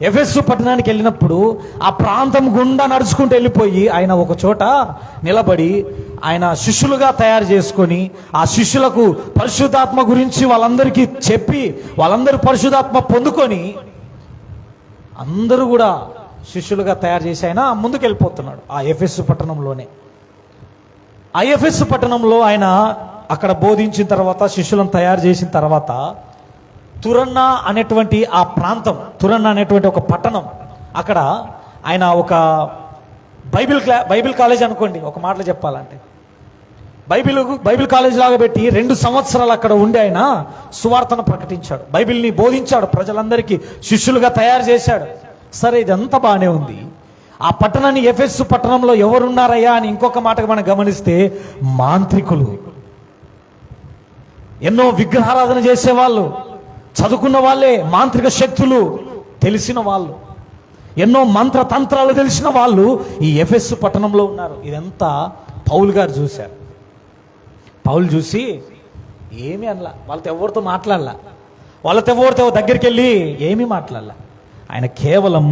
ఎఫెసు పట్టణానికి వెళ్ళినప్పుడు ఆ ప్రాంతం గుండా నడుచుకుంటూ వెళ్ళిపోయి ఆయన ఒక చోట నిలబడి ఆయన శిష్యులుగా తయారు చేసుకొని ఆ శిష్యులకు పరిశుద్ధాత్మ గురించి వాళ్ళందరికీ చెప్పి వాళ్ళందరూ పరిశుద్ధాత్మ పొందుకొని అందరూ కూడా శిష్యులుగా తయారు చేసి ఆయన ముందుకు వెళ్ళిపోతున్నాడు. ఆ ఎఫెసు పట్టణంలోనే, ఆ ఎఫెసు పట్టణంలో ఆయన అక్కడ బోధించిన తర్వాత, శిష్యులను తయారు చేసిన తర్వాత, తురన్నా అనేటువంటి ఆ ప్రాంతం, తురన్నా అనేటువంటి ఒక పట్టణం, అక్కడ ఆయన ఒక బైబిల్ కాలేజ్ అనుకోండి, ఒక మాటలో చెప్పాలంటే బైబిల్ కాలేజ్ లాగా పెట్టి 2 సంవత్సరాలు అక్కడ ఉండి ఆయన సువార్తను ప్రకటించాడు, బైబిల్ని బోధించాడు, ప్రజలందరికీ శిష్యులుగా తయారు చేశాడు. సరే, ఇదంతా బాగానే ఉంది. ఆ పట్టణాన్ని, ఎఫెసు పట్టణంలో ఎవరున్నారయ్యా అని ఇంకొక మాటగా మనం గమనిస్తే, మాంత్రికులు, ఎన్నో విగ్రహారాధన చేసేవాళ్ళు, చదువుకున్న వాళ్ళే, మాంత్రిక శక్తులు తెలిసిన వాళ్ళు, ఎన్నో మంత్ర తంత్రాలు తెలిసిన వాళ్ళు ఈ ఎఫెసు పట్టణంలో ఉన్నారు. ఇదంతా పౌలు గారు చూశారు. పౌలు చూసి ఏమీ అనలా, వాళ్ళతో ఎవరితో మాట్లాడలా, వాళ్ళతో ఎవరితో దగ్గరికి వెళ్ళి ఏమీ మాట్లాడలా. ఆయన కేవలం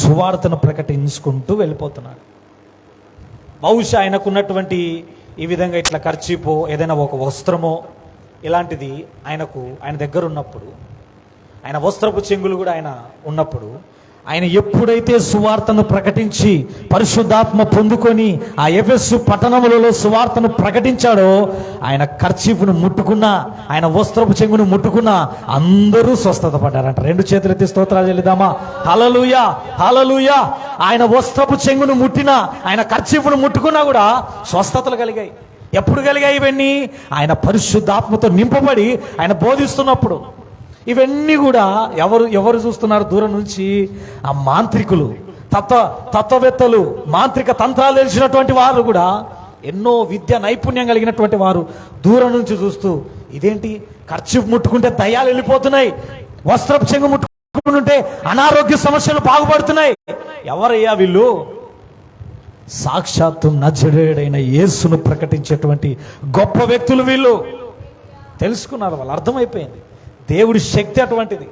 సువార్తను ప్రకటించుకుంటూ వెళ్ళిపోతున్నాడు. బహుశా ఆయనకున్నటువంటి ఈ విధంగా ఇట్లా కర్చీపో ఏదైనా ఒక వస్త్రమో ఇలాంటిది ఆయన దగ్గర ఉన్నప్పుడు, ఆయన వస్త్రపు చెంగులు కూడా ఆయన ఉన్నప్పుడు, ఆయన ఎప్పుడైతే సువార్తను ప్రకటించి పరిశుద్ధాత్మ పొందుకొని ఆ ఎఫెసు పట్టణములలో సువార్తను ప్రకటించాడో, ఆయన కర్చీఫ్ను ముట్టుకున్నా, ఆయన వస్త్రపు చెంగును ముట్టుకున్నా అందరూ స్వస్థత పడ్డారంట. 2 చేతులెత్తి స్తోత్రాలు చెల్లిద్దామా? హల్లెలూయా. హల్లెలూయా. ఆయన వస్త్రపు చెంగును ముట్టినా, ఆయన కర్చీఫ్ను ముట్టుకున్నా కూడా స్వస్థతలు కలిగాయి. ఎప్పుడు కలిగాయి ఇవన్నీ? ఆయన పరిశుద్ధాత్మతో నింపబడి ఆయన బోధిస్తున్నప్పుడు. ఇవన్నీ కూడా ఎవరు చూస్తున్నారు? దూరం నుంచి ఆ మాంత్రికులు, తత్వవేత్తలు, మాంత్రిక తంత్రాలు తెలిసినటువంటి వారు కూడా, ఎన్నో విద్య నైపుణ్యం కలిగినటువంటి వారు దూరం నుంచి చూస్తూ, ఇదేంటి కర్చీఫ్ ముట్టుకుంటే దయ్యాలు వెళ్ళిపోతున్నాయి, వస్త్రపు చెంగు ముట్టుకుంటుంటే అనారోగ్య సమస్యలు బాగుపడుతున్నాయి, ఎవరయ్యా వీళ్ళు? సాక్షాత్తు నజరేయుడైన యేసును ప్రకటించేటువంటి గొప్ప వ్యక్తులు వీళ్ళు. తెలుసుకున్నారు, వాళ్ళు అర్థమైపోయింది దేవుడి శక్తి అటువంటిది.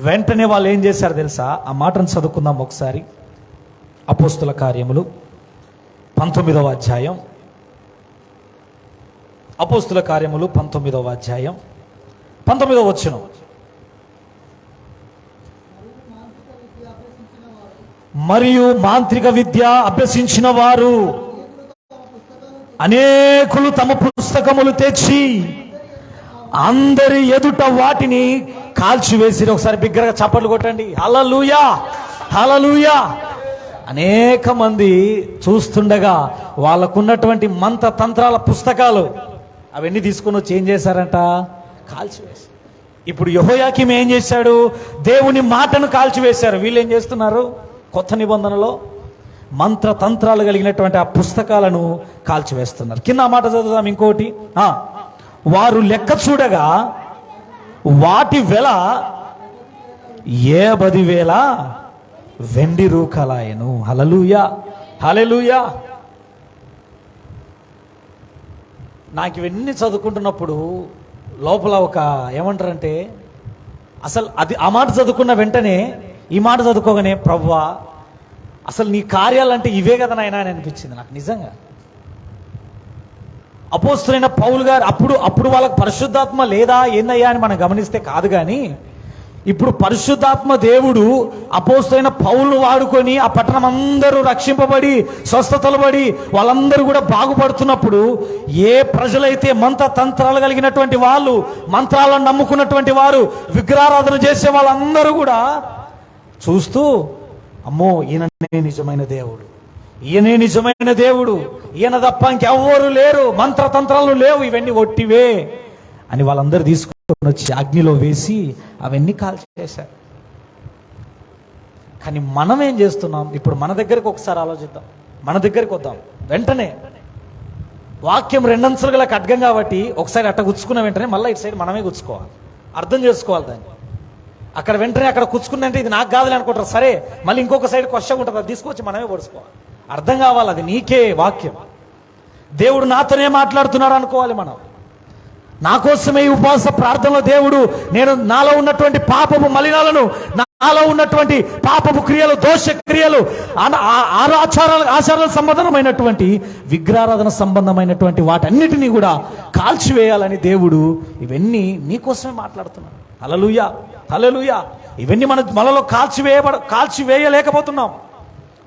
వెంటనే వాళ్ళు ఏం చేశారు తెలుసా? ఆ మాటను చదువుకుందాం ఒకసారి. అపోస్తుల కార్యములు 19వ అధ్యాయం, అపోస్తుల కార్యములు 19వ అధ్యాయం 19వ వచనం. మరియు మాంత్రిక విద్య అభ్యసించిన వారు అనేకులు తమ పుస్తకములు తెచ్చి అందరి ఎదుట వాటిని కాల్చివేసి, ఒకసారి బిగ్గరగా చప్పట్లు కొట్టండి. హల్లెలూయా. హల్లెలూయా. అనేక మంది చూస్తుండగా వాళ్ళకున్నటువంటి మంత్ర తంత్రాల పుస్తకాలు అవన్నీ తీసుకొని వచ్చి ఏం చేశారంట? కాల్చివేశారు. ఇప్పుడు యెహోయాకీం ఏం చేశాడు? దేవుని మాటను కాల్చివేశారు. వీళ్ళు ఏం చేస్తున్నారు? కొత్త నిబంధనలో మంత్ర తంత్రాలు కలిగినటువంటి ఆ పుస్తకాలను కాల్చివేస్తున్నారు. కింద ఆ మాట చదువుదాం ఇంకోటి. వారు లెక్క చూడగా వాటి వెల 70,000 వెండి రూకలాయను. హల్లెలూయా, హల్లెలూయా. నాకు ఇవన్నీ చదువుకుంటున్నప్పుడు లోపల ఒక ఏమంటారంటే, అసలు అది ఆ మాట చదువుకున్న వెంటనే ఈ మాట చదువుకోగానే, ప్రభువా అసలు నీ కార్యాలంటే ఇవే కదా నాయనా అని అనిపించింది నాకు నిజంగా. అపోస్తలుడైన పౌలు గారు అప్పుడు వాళ్ళకి పరిశుద్ధాత్మ లేదా ఏందయ్యా అని మనం గమనిస్తే కాదు, కానీ ఇప్పుడు పరిశుద్ధాత్మ దేవుడు అపోస్తలుడైన పౌలు వాడుకొని ఆ పట్టణం అందరూ రక్షింపబడి స్వస్థతలు పడి వాళ్ళందరూ కూడా బాగుపడుతున్నప్పుడు, ఏ ప్రజలైతే మంత్ర తంత్రాలు కలిగినటువంటి వాళ్ళు, మంత్రాలను నమ్ముకున్నటువంటి వారు, విగ్రహారాధన చేసే వాళ్ళందరూ కూడా చూస్తూ, అమ్మో ఈయననే నిజమైన దేవుడు, ఈయనే నిజమైన దేవుడు, ఈయన తప్ప ఇంకెవ్వరు లేరు, మంత్రతంత్రాలు లేవు, ఇవన్నీ ఒట్టివే అని వాళ్ళందరూ తీసుకొని వచ్చి అగ్నిలో వేసి అవన్నీ కాల్చేశారు. కానీ మనం ఏం చేస్తున్నాం? ఇప్పుడు మన దగ్గరకు ఒకసారి ఆలోచిద్దాం. మన దగ్గరికి వద్దాం. వెంటనే వాక్యం రెండంచులుగా ఖడ్గం కాబట్టి ఒకసారి అట్ట గుచ్చుకున్న వెంటనే మళ్ళీ ఇటు సైడ్ మనమే గుచ్చుకోవాలి, అర్థం చేసుకోవాలి దాన్ని. అక్కడ వెంటనే అక్కడ కూర్చుకుందంటే ఇది నాకు కాదులే అనుకుంటారు. సరే, మళ్ళీ ఇంకొక సైడ్ క్వశ్చన్ ఉంటుంది, అది తీసుకొచ్చి మనమే పొడుచుకోవాలి. అర్థం కావాలి, అది నీకే వాక్యం, దేవుడు నాతోనే మాట్లాడుతున్నాడు అనుకోవాలి మనం. నా కోసమే ఈ ఉపవాస ప్రార్థనలో దేవుడు నాలో ఉన్నటువంటి పాపపు మలినాలను, నాలో ఉన్నటువంటి పాపపు క్రియలు, దోష క్రియలు, ఆచారాల సంబంధమైనటువంటి విగ్రహారాధన సంబంధమైనటువంటి వాటన్నిటినీ కూడా కాల్చివేయాలని దేవుడు ఇవన్నీ నీకోసమే మాట్లాడుతున్నాడు. హల్లెలూయా, హల్లెలూయా. ఇవన్నీ మనలో కాల్చివేయలేకపోతున్నాం.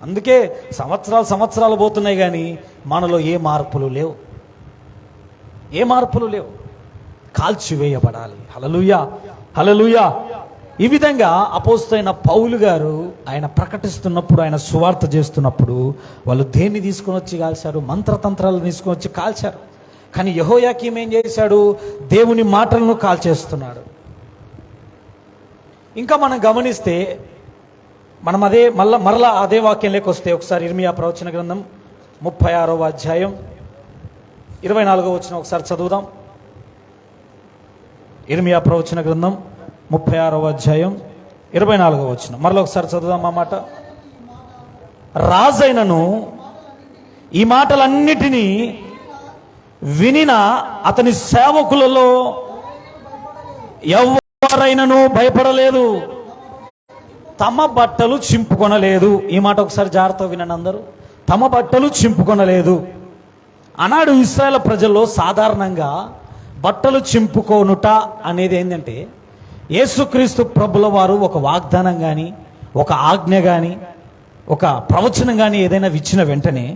అందుకే సంవత్సరాలు పోతున్నాయి, కానీ మనలో ఏ మార్పులు లేవు, ఏ మార్పులు లేవు. కాల్చివేయబడాలి. హల్లెలూయా, హల్లెలూయా. ఈ విధంగా అపోస్తలుడైన పౌలు గారు ఆయన ప్రకటిస్తున్నప్పుడు, ఆయన సువార్త చేస్తున్నప్పుడు వాళ్ళు దేన్ని తీసుకొని వచ్చి కాల్చారు? మంత్రతంత్రాలు తీసుకొని వచ్చి కాల్చారు. కానీ యెహోయాకీం ఏం చేశాడు? దేవుని మాటలను కాల్చేస్తున్నాడు. ఇంకా మనం గమనిస్తే మనం మరలా అదే వాక్యంలోకి వస్తే ఒకసారి ఇర్మియా ప్రవచన గ్రంథం 36వ అధ్యాయం 24వ వచనం ఒకసారి చదువుదాం. ఇర్మియా ప్రవచన గ్రంథం 36వ అధ్యాయం 24వ వచనం మరలా ఒకసారి చదువుదాం. ఆ మాట, రాజైనను ఈ మాటలన్నిటినీ వినిన అతని సేవకులలో ఎవరైనను భయపడలేదు, తమ బట్టలు చింపుకొనలేదు. ఈ మాట ఒకసారి జాగ్రత్తగా వినండి అందరూ. తమ బట్టలు చింపుకొనలేదు. ఆనాడు ఇశ్రాయేలు ప్రజల్లో సాధారణంగా బట్టలు చింపుకోనుట అనేది ఏంటంటే, యేసుక్రీస్తు ప్రభుల వారు ఒక వాగ్దానం కానీ, ఒక ఆజ్ఞ కానీ, ఒక ప్రవచనం కానీ ఏదైనా ఇచ్చిన వెంటనే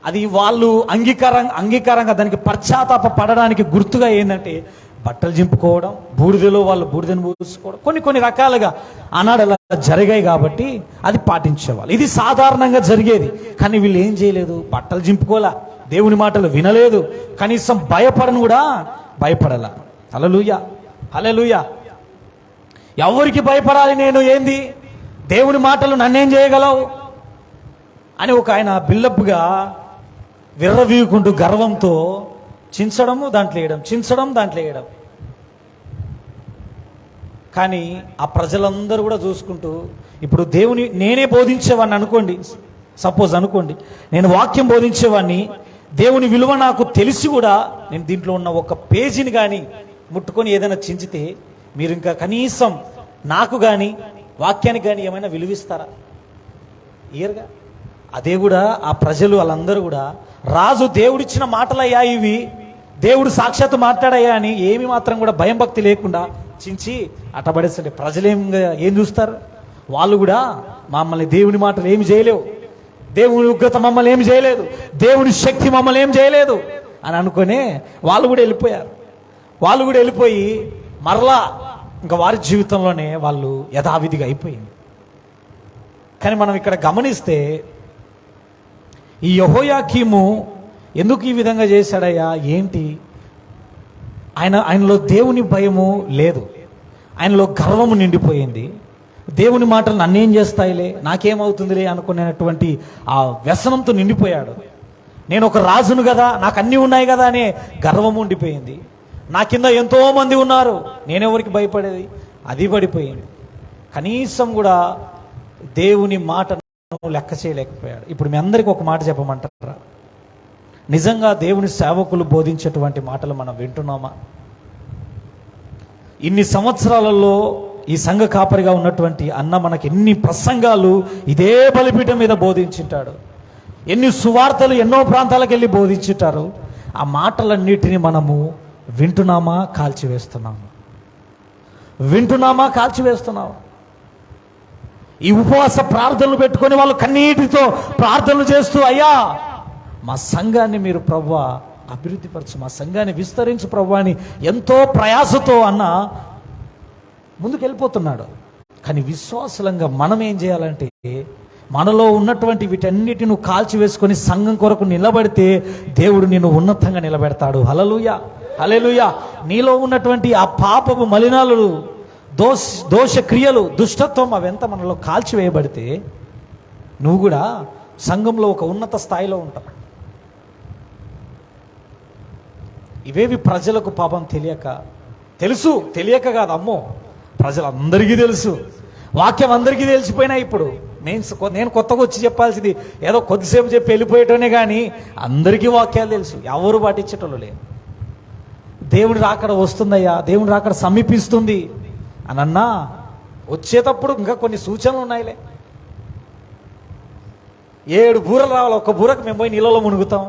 అది వాళ్ళు అంగీకారంగా దానికి పశ్చాత్తాప పడడానికి గుర్తుగా ఏంటంటే బట్టలు చింపుకోవడం, బూడిదలో వాళ్ళు బూడిదను పూసుకోవడం, కొన్ని రకాలుగా ఆనాడు అలా జరిగాయి కాబట్టి అది పాటించేవాళ్ళు. ఇది సాధారణంగా జరిగేది. కానీ వీళ్ళు ఏం చేయలేదు, బట్టలు చింపుకోలే, దేవుని మాటలు వినలేదు, కనీసం భయపడలా. హల్లెలూయా, హల్లెలూయా. ఎవరికి భయపడాలి నేను? ఏంది దేవుని మాటలు నన్నేం చేయగలవు అని ఒక ఆయన బిల్డప్గా విర్రవీగుకుంటూ గర్వంతో చించడము దాంట్లో వేయడం. కానీ ఆ ప్రజలందరూ కూడా చూసుకుంటూ, ఇప్పుడు నేనే బోధించేవాడిని అనుకోండి, సపోజ్ అనుకోండి, నేను వాక్యం బోధించేవాడిని, దేవుని విలువ నాకు తెలిసి కూడా నేను దీంట్లో ఉన్న ఒక పేజీని కానీ ముట్టుకొని ఏదైనా చించితే మీరు ఇంకా కనీసం నాకు కానీ వాక్యానికి కానీ ఏమైనా విలువిస్తారా? ఇయర్గా. అదే కూడా ఆ ప్రజలు వాళ్ళందరూ కూడా, రాజు దేవుడిచ్చిన మాటలయ్యా ఇవి, దేవుడు సాక్షాత్తు మాట్లాడయ్యా అని ఏమి మాత్రం కూడా భయం భక్తి లేకుండా చించి అట్టబడేస్తుంటే ప్రజలు ఏం చూస్తారు? వాళ్ళు కూడా మమ్మల్ని దేవుని మాటలు ఏమి చేయలేవు, దేవుని ఉగ్రత మమ్మల్ని ఏమి చేయలేదు, దేవుని శక్తి మమ్మల్ని ఏం చేయలేదు అని అనుకునే వాళ్ళు కూడా వెళ్ళిపోయి మరలా ఇంకా వారి జీవితంలోనే వాళ్ళు యథావిధిగా అయిపోయింది. కానీ మనం ఇక్కడ గమనిస్తే ఈ యెహోయాకీము ఎందుకు ఈ విధంగా చేశాడయ్యా, ఏంటి? ఆయనలో దేవుని భయము లేదు, ఆయనలో గర్వము నిండిపోయింది. దేవుని మాటలు నన్నేం చేస్తాయిలే, నాకేమవుతుందిలే అనుకునేటువంటి ఆ వ్యసనంతో నిండిపోయాడు. నేను ఒక రాజును కదా, నాకు అన్నీ ఉన్నాయి కదా అనే గర్వం ఉండిపోయింది. నా కింద ఎంతో మంది ఉన్నారు, నేనెవరికి భయపడేది, అది పడిపోయింది. కనీసం కూడా దేవుని మాటను లెక్క చేయలేకపోయాడు. ఇప్పుడు మీ అందరికీ ఒక మాట చెప్పమంటారా? నిజంగా దేవుని సేవకులు బోధించేటువంటి మాటలు మనం వింటున్నామా? ఇన్ని సంవత్సరాలలో ఈ సంఘ కాపరిగా ఉన్నటువంటి అన్న మనకి ఎన్ని ప్రసంగాలు ఇదే బలిపీఠం మీద బోధించుంటాడు, ఎన్ని సువార్తలు ఎన్నో ప్రాంతాలకు వెళ్ళి బోధించుంటారు. ఆ మాటలన్నిటినీ మనము వింటున్నామా, కాల్చివేస్తున్నామా? వింటున్నామా, కాల్చివేస్తున్నామా? ఈ ఉపవాస ప్రార్థనలు పెట్టుకొని వాళ్ళు కన్నీటితో ప్రార్థనలు చేస్తూ, అయ్యా మా సంఘాన్ని మీరు ప్రభువా అభివృద్ధిపరచు, మా సంఘాన్ని విస్తరించు ప్రభువా అని ఎంతో ప్రయాసతో అన్న ముందుకు వెళ్ళిపోతున్నాడు. కానీ విశ్వాసలంగా మనం ఏం చేయాలంటే, మనలో ఉన్నటువంటి వీటన్నిటిని నువ్వు కాల్చివేసుకొని సంఘం కొరకు నిలబడితే దేవుడు నిన్ను ఉన్నతంగా నిలబెడతాడు. హల్లెలూయా, హల్లెలూయా. నీలో ఉన్నటువంటి ఆ పాపపు మలినాలు, దోష క్రియలు, దుష్టత్వం అవంతా మనలో కాల్చివేయబడితే నువ్వు కూడా సంఘంలో ఒక ఉన్నత స్థాయిలో ఉంటావు. ఇవేవి ప్రజలకు పాపం తెలియక కాదు, అమ్మో ప్రజలందరికీ తెలుసు, వాక్యం అందరికీ తెలిసిపోయినా. ఇప్పుడు నేను కొత్తగా వచ్చి చెప్పాల్సింది ఏదో కొద్దిసేపు చెప్పి వెళ్ళిపోయేటోనే కానీ అందరికీ వాక్యాలు తెలుసు, ఎవరు పాటించేటోళ్ళు లేదు. దేవుని రాకడ వస్తుందయ్యా, దేవుని రాకడ సమీపిస్తుంది అని అన్నా వచ్చేటప్పుడు ఇంకా కొన్ని సూచనలు ఉన్నాయిలే. 7 బూరలు రావాలి, ఒక్క బూరకు మేము పోయి నీళ్ళలో మునుగుతాం.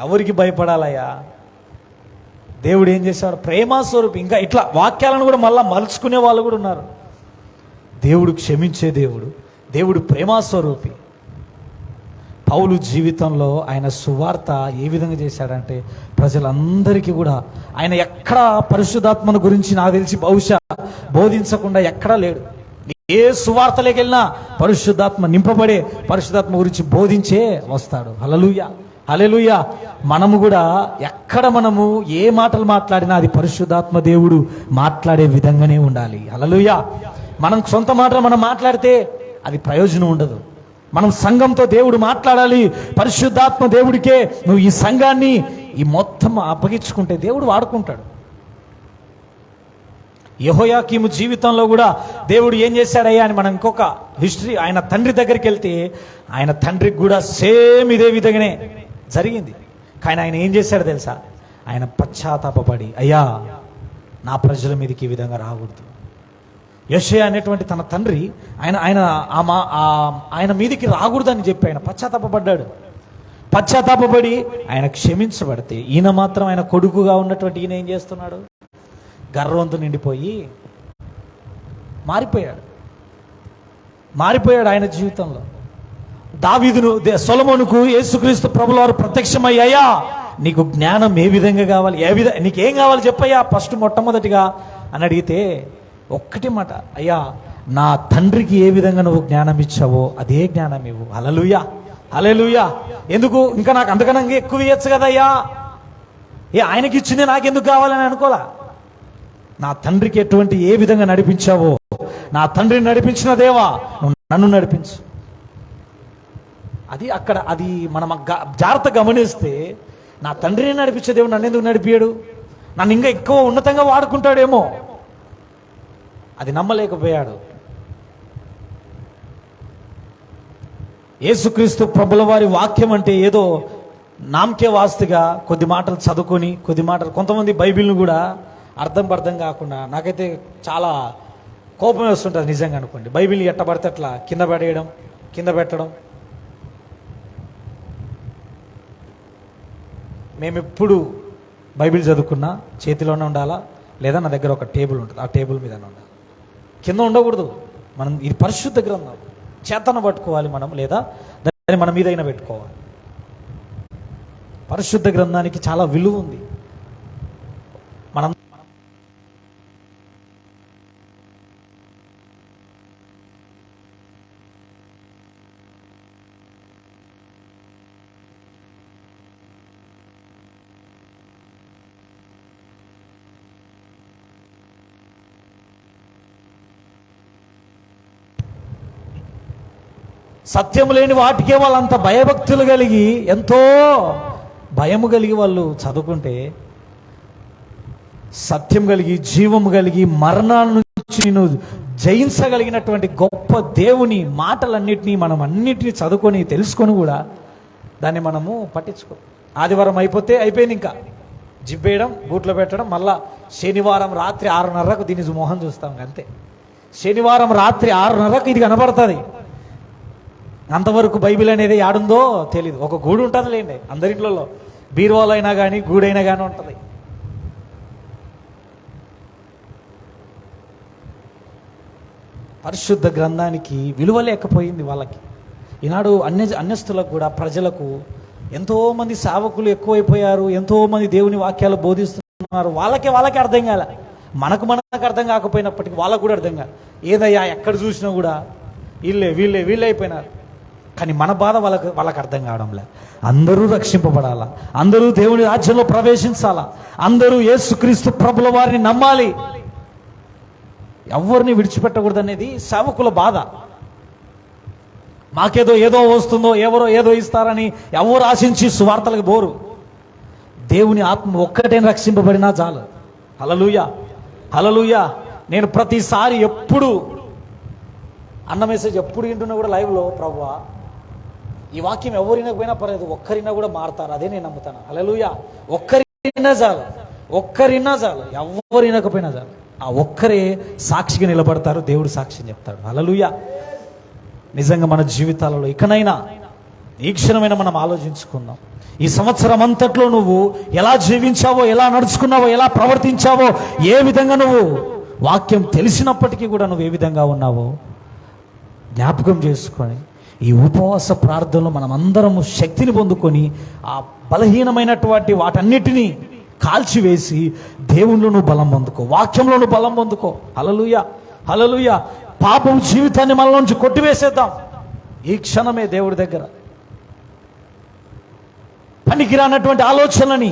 ఎవరికి భయపడాలయ్యా? దేవుడు ఏం చేశాడు? ప్రేమస్వరూపి. ఇంకా ఇట్లా వాక్యాలను కూడా మళ్ళా మలుచుకునే వాళ్ళు కూడా ఉన్నారు. దేవుడు క్షమించే దేవుడు, దేవుడు ప్రేమస్వరూపి. పౌలు జీవితంలో ఆయన సువార్త ఏ విధంగా చేశాడంటే, ప్రజలందరికీ కూడా ఆయన ఎక్కడా పరిశుద్ధాత్మను గురించి నాకు తెలిసి బహుశా బోధించకుండా ఎక్కడా లేడు. ఏ సువార్తలోకి వెళ్ళినా పరిశుద్ధాత్మ నింపబడే, పరిశుద్ధాత్మ గురించి బోధించే వస్తాడు. హల్లెలూయా, హల్లెలూయా. మనము కూడా ఎక్కడ మనము ఏ మాటలు మాట్లాడినా అది పరిశుద్ధాత్మ దేవుడు మాట్లాడే విధంగానే ఉండాలి. హల్లెలూయా. మనం సొంత మాటలు మనం మాట్లాడితే అది ప్రయోజనం ఉండదు. మనం సంఘంతో దేవుడు మాట్లాడాలి. పరిశుద్ధాత్మ దేవుడికే నువ్వు ఈ సంఘాన్ని ఈ మొత్తం అప్పగించుకుంటే దేవుడు వాడుకుంటాడు. యెహోయాకీము జీవితంలో కూడా దేవుడు ఏం చేశాడయ్యా అని మనం ఇంకొక హిస్టరీ, ఆయన తండ్రి దగ్గరికి వెళ్తే ఆయన తండ్రికి కూడా సేమ్ ఇదే విధంగానే జరిగింది. కానీ ఆయన ఏం చేశాడో తెలుసా? ఆయన పశ్చాత్తాపపడి, అయ్యా నా ప్రజల మీదకి ఈ విధంగా రాకూడదు. యెషయా అనేటువంటి తన తండ్రి ఆయన మీదికి రాకూడదని చెప్పి ఆయన పశ్చాత్తాపడ్డాడు. పశ్చాత్తాపడి ఆయన క్షమించబడితే ఈయన మాత్రం ఆయన కొడుకుగా ఉన్నటువంటి ఈయన ఏం చేస్తున్నాడు? గర్వంతో నిండిపోయి మారిపోయాడు ఆయన జీవితంలో. దావీదును, సొలొమోనుకు యేసుక్రీస్తు ప్రభువారు ప్రత్యక్షమయ్యాయా, నీకు జ్ఞానం ఏ విధంగా కావాలి, నీకేం కావాలి చెప్పయ్యా ఫస్ట్ మొట్టమొదటిగా అని అడిగితే ఒక్కటి మాట, అయ్యా నా తండ్రికి ఏ విధంగా నువ్వు జ్ఞానం ఇచ్చావో అదే జ్ఞానం ఇవ్వు. హల్లెలూయా, హల్లెలూయా. ఎందుకు ఇంకా నాకు అంతకన్నా ఎక్కువ ఇవ్వచ్చు కదయ్యా, ఆయనకి ఇచ్చింది నాకెందుకు కావాలని అనుకోలా. నా తండ్రికి ఎటువంటి ఏ విధంగా నడిపించావో, నా తండ్రిని నడిపించిన దేవా నువ్వు నన్ను నడిపించు. అది మనం జాగ్రత్త గమనిస్తే, నా తండ్రిని నడిపించే దేవుడు నన్ను ఎందుకు నడిపాడు, నన్ను ఇంకా ఎక్కువ ఉన్నతంగా వాడుకుంటాడేమో, అది నమ్మలేకపోయాడు. యేసుక్రీస్తు ప్రభుల వారి వాక్యం అంటే ఏదో నామకే వాస్తుగా కొద్ది మాటలు చదువుకొని కొంతమంది బైబిల్ను కూడా అర్థం కాకుండా, నాకైతే చాలా కోపం వస్తుంటుంది నిజంగా అనుకోండి. బైబిల్ని ఎట్టబడితే అట్లా కింద పెట్టడం. మేము ఎప్పుడు బైబిల్ చదువుకున్నా చేతిలోనే ఉండాలా, లేదా నా దగ్గర ఒక టేబుల్ ఉంటుంది, ఆ టేబుల్ మీదనే ఉండాలి, కింద ఉండకూడదు. మనం ఇది పరిశుద్ధ గ్రంథం, చేతన పట్టుకోవాలి మనం, లేదా దాన్ని మన మీదైనా పెట్టుకోవాలి. పరిశుద్ధ గ్రంథానికి చాలా విలువ ఉంది. మనం సత్యం లేని వాటికే వాళ్ళంత భయభక్తులు కలిగి, ఎంతో భయము కలిగి వాళ్ళు చదువుకుంటే, సత్యం కలిగి, జీవము కలిగి, మరణాల నుంచి నేను జయించగలిగినటువంటి గొప్ప దేవుని మాటలన్నిటినీ మనం అన్నిటినీ చదువుకొని తెలుసుకొని కూడా దాన్ని మనము పట్టించుకో. ఆదివారం అయిపోతే అయిపోయింది, ఇంకా జిబ్బేయడం, బూట్లో పెట్టడం, మళ్ళా శనివారం రాత్రి 6:30కు దీని మొహం చూస్తాం అంతే. శనివారం రాత్రి 6:30కు ఇది కనబడుతుంది. అంతవరకు బైబిల్ అనేది యాడుందో తెలీదు. ఒక గూడు ఉంటుంది లేండి అందరింట్లో, బీరువాలో అయినా కానీ గూడైనా కానీ ఉంటుంది. పరిశుద్ధ గ్రంథానికి విలువ లేకపోయింది వాళ్ళకి. ఈనాడు అన్యస్తులకు కూడా, ప్రజలకు ఎంతోమంది సేవకులు ఎక్కువైపోయారు, ఎంతోమంది దేవుని వాక్యాలు బోధిస్తున్నారు. వాళ్ళకే అర్థం కాలే. మనకు అర్థం కాకపోయినప్పటికీ వాళ్ళకు కూడా అర్థం కాదు. ఏదయ్యా ఎక్కడ చూసినా కూడా వీళ్ళే అయిపోయినారు. కానీ మన బాధ వాళ్ళకి అర్థం కావడంలే. అందరూ రక్షింపబడాలా, అందరూ దేవుని రాజ్యంలో ప్రవేశించాలా, అందరూ యేసుక్రీస్తు ప్రభుల వారిని నమ్మాలి, ఎవరిని విడిచిపెట్టకూడదు అనేది సేవకుల బాధ. ఏదో వస్తుందో, ఎవరో ఏదో ఇస్తారని ఎవరు ఆశించి సువార్తలకు బోరు. దేవుని ఆత్మ ఒక్కటే రక్షింపబడినా చాలు. హల్లెలూయా, హల్లెలూయా. నేను ప్రతిసారి ఎప్పుడు అన్న మెసేజ్ ఎప్పుడు వింటున్నా కూడా లైవ్లో, ప్రభువా ఈ వాక్యం ఎవరు వినకపోయినా పర్లేదు, ఒక్కరినా కూడా మారుతారు, అదే నేను నమ్ముతాను. హల్లెలూయా. ఒక్కరినా చాలు, ఎవరు వినకపోయినా చాలు. ఆ ఒక్కరే సాక్షిగా నిలబడతారు, దేవుడు సాక్ష్యం చెప్తాడు. హల్లెలూయా. నిజంగా మన జీవితాలలో ఇకనైనా ఈ క్షణమైనా మనం ఆలోచించుకుందాం. ఈ సంవత్సరం అంతట్లో నువ్వు ఎలా జీవించావో, ఎలా నడుచుకున్నావో, ఎలా ప్రవర్తించావో, ఏ విధంగా నువ్వు వాక్యం తెలిసినప్పటికీ కూడా నువ్వు ఏ విధంగా ఉన్నావో జ్ఞాపకం చేసుకొని ఈ ఉపవాస ప్రార్థనలో మనం అందరము శక్తిని పొందుకొని ఆ బలహీనమైనటువంటి వాటన్నిటినీ కాల్చివేసి దేవునిలో నువ్వు బలం పొందుకో, వాక్యంలో నువ్వు బలం పొందుకో. హల్లెలూయా, హల్లెలూయా. పాపం జీవితాన్ని మన నుంచి కొట్టివేసేద్దాం ఈ క్షణమే దేవుడి దగ్గర. పనికిరానటువంటి ఆలోచనలని,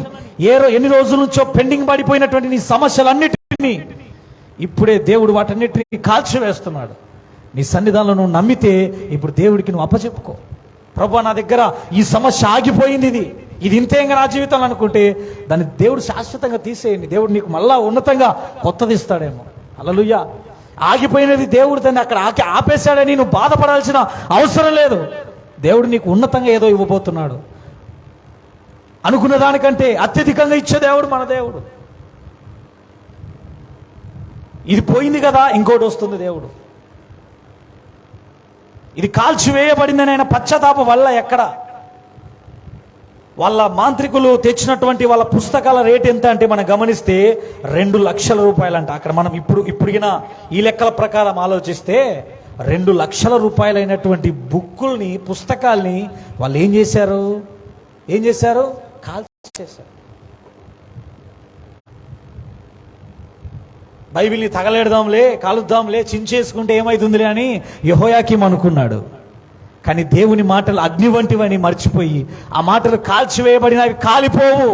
ఎన్ని రోజుల నుంచో పెండింగ్ పడిపోయినటువంటి నీ సమస్యలన్నిటినీ ఇప్పుడే దేవుడు వాటన్నిటినీ కాల్చివేస్తున్నాడు. నీ సన్నిధానంలో నువ్వు నమ్మితే ఇప్పుడు దేవుడికి నువ్వు అప్పచెప్పుకో. ప్రభువా నా దగ్గర ఈ సమస్య ఆగిపోయింది, ఇది ఇంతేంగా నా జీవితంలో అనుకుంటే దాన్ని దేవుడు శాశ్వతంగా తీసేయండి. దేవుడు నీకు మళ్ళా ఉన్నతంగా కొత్తది ఇస్తాడేమో. హల్లెలూయా. ఆగిపోయినది దేవుడు దాన్ని అక్కడ ఆపేశాడని నువ్వు బాధపడాల్సిన అవసరం లేదు. దేవుడు నీకు ఉన్నతంగా ఏదో ఇవ్వబోతున్నాడు. అనుకున్న దానికంటే అత్యధికంగా ఇచ్చే దేవుడు మన దేవుడు. ఇది పోయింది కదా, ఇంకోటి వస్తుంది దేవుడు. ఇది కాల్చివేయబడిందని ఆయన పశ్చాత్తాపం వల్ల ఎక్కడ వాళ్ళ మాంత్రికులు తెచ్చినటువంటి వాళ్ళ పుస్తకాల రేట్ ఎంత అంటే మనం గమనిస్తే 2 లక్షల రూపాయలంట. అక్కడ మనం ఇప్పుడిగిన ఈ లెక్కల ప్రకారం ఆలోచిస్తే 2 లక్షల రూపాయలైనటువంటి బుక్కుల్ని, పుస్తకాల్ని వాళ్ళు ఏం చేశారు? కాల్చేశారు. బైబిల్ని తగలేడదాంలే, కాలుద్దాంలే, చించేసుకుంటే ఏమైతుందిలే అని యెహోయాకీం అనుకున్నాడు. కానీ దేవుని మాటలు అగ్ని వంటివని మర్చిపోయి, ఆ మాటలు కాల్చివేయబడినవి కాలిపోవు,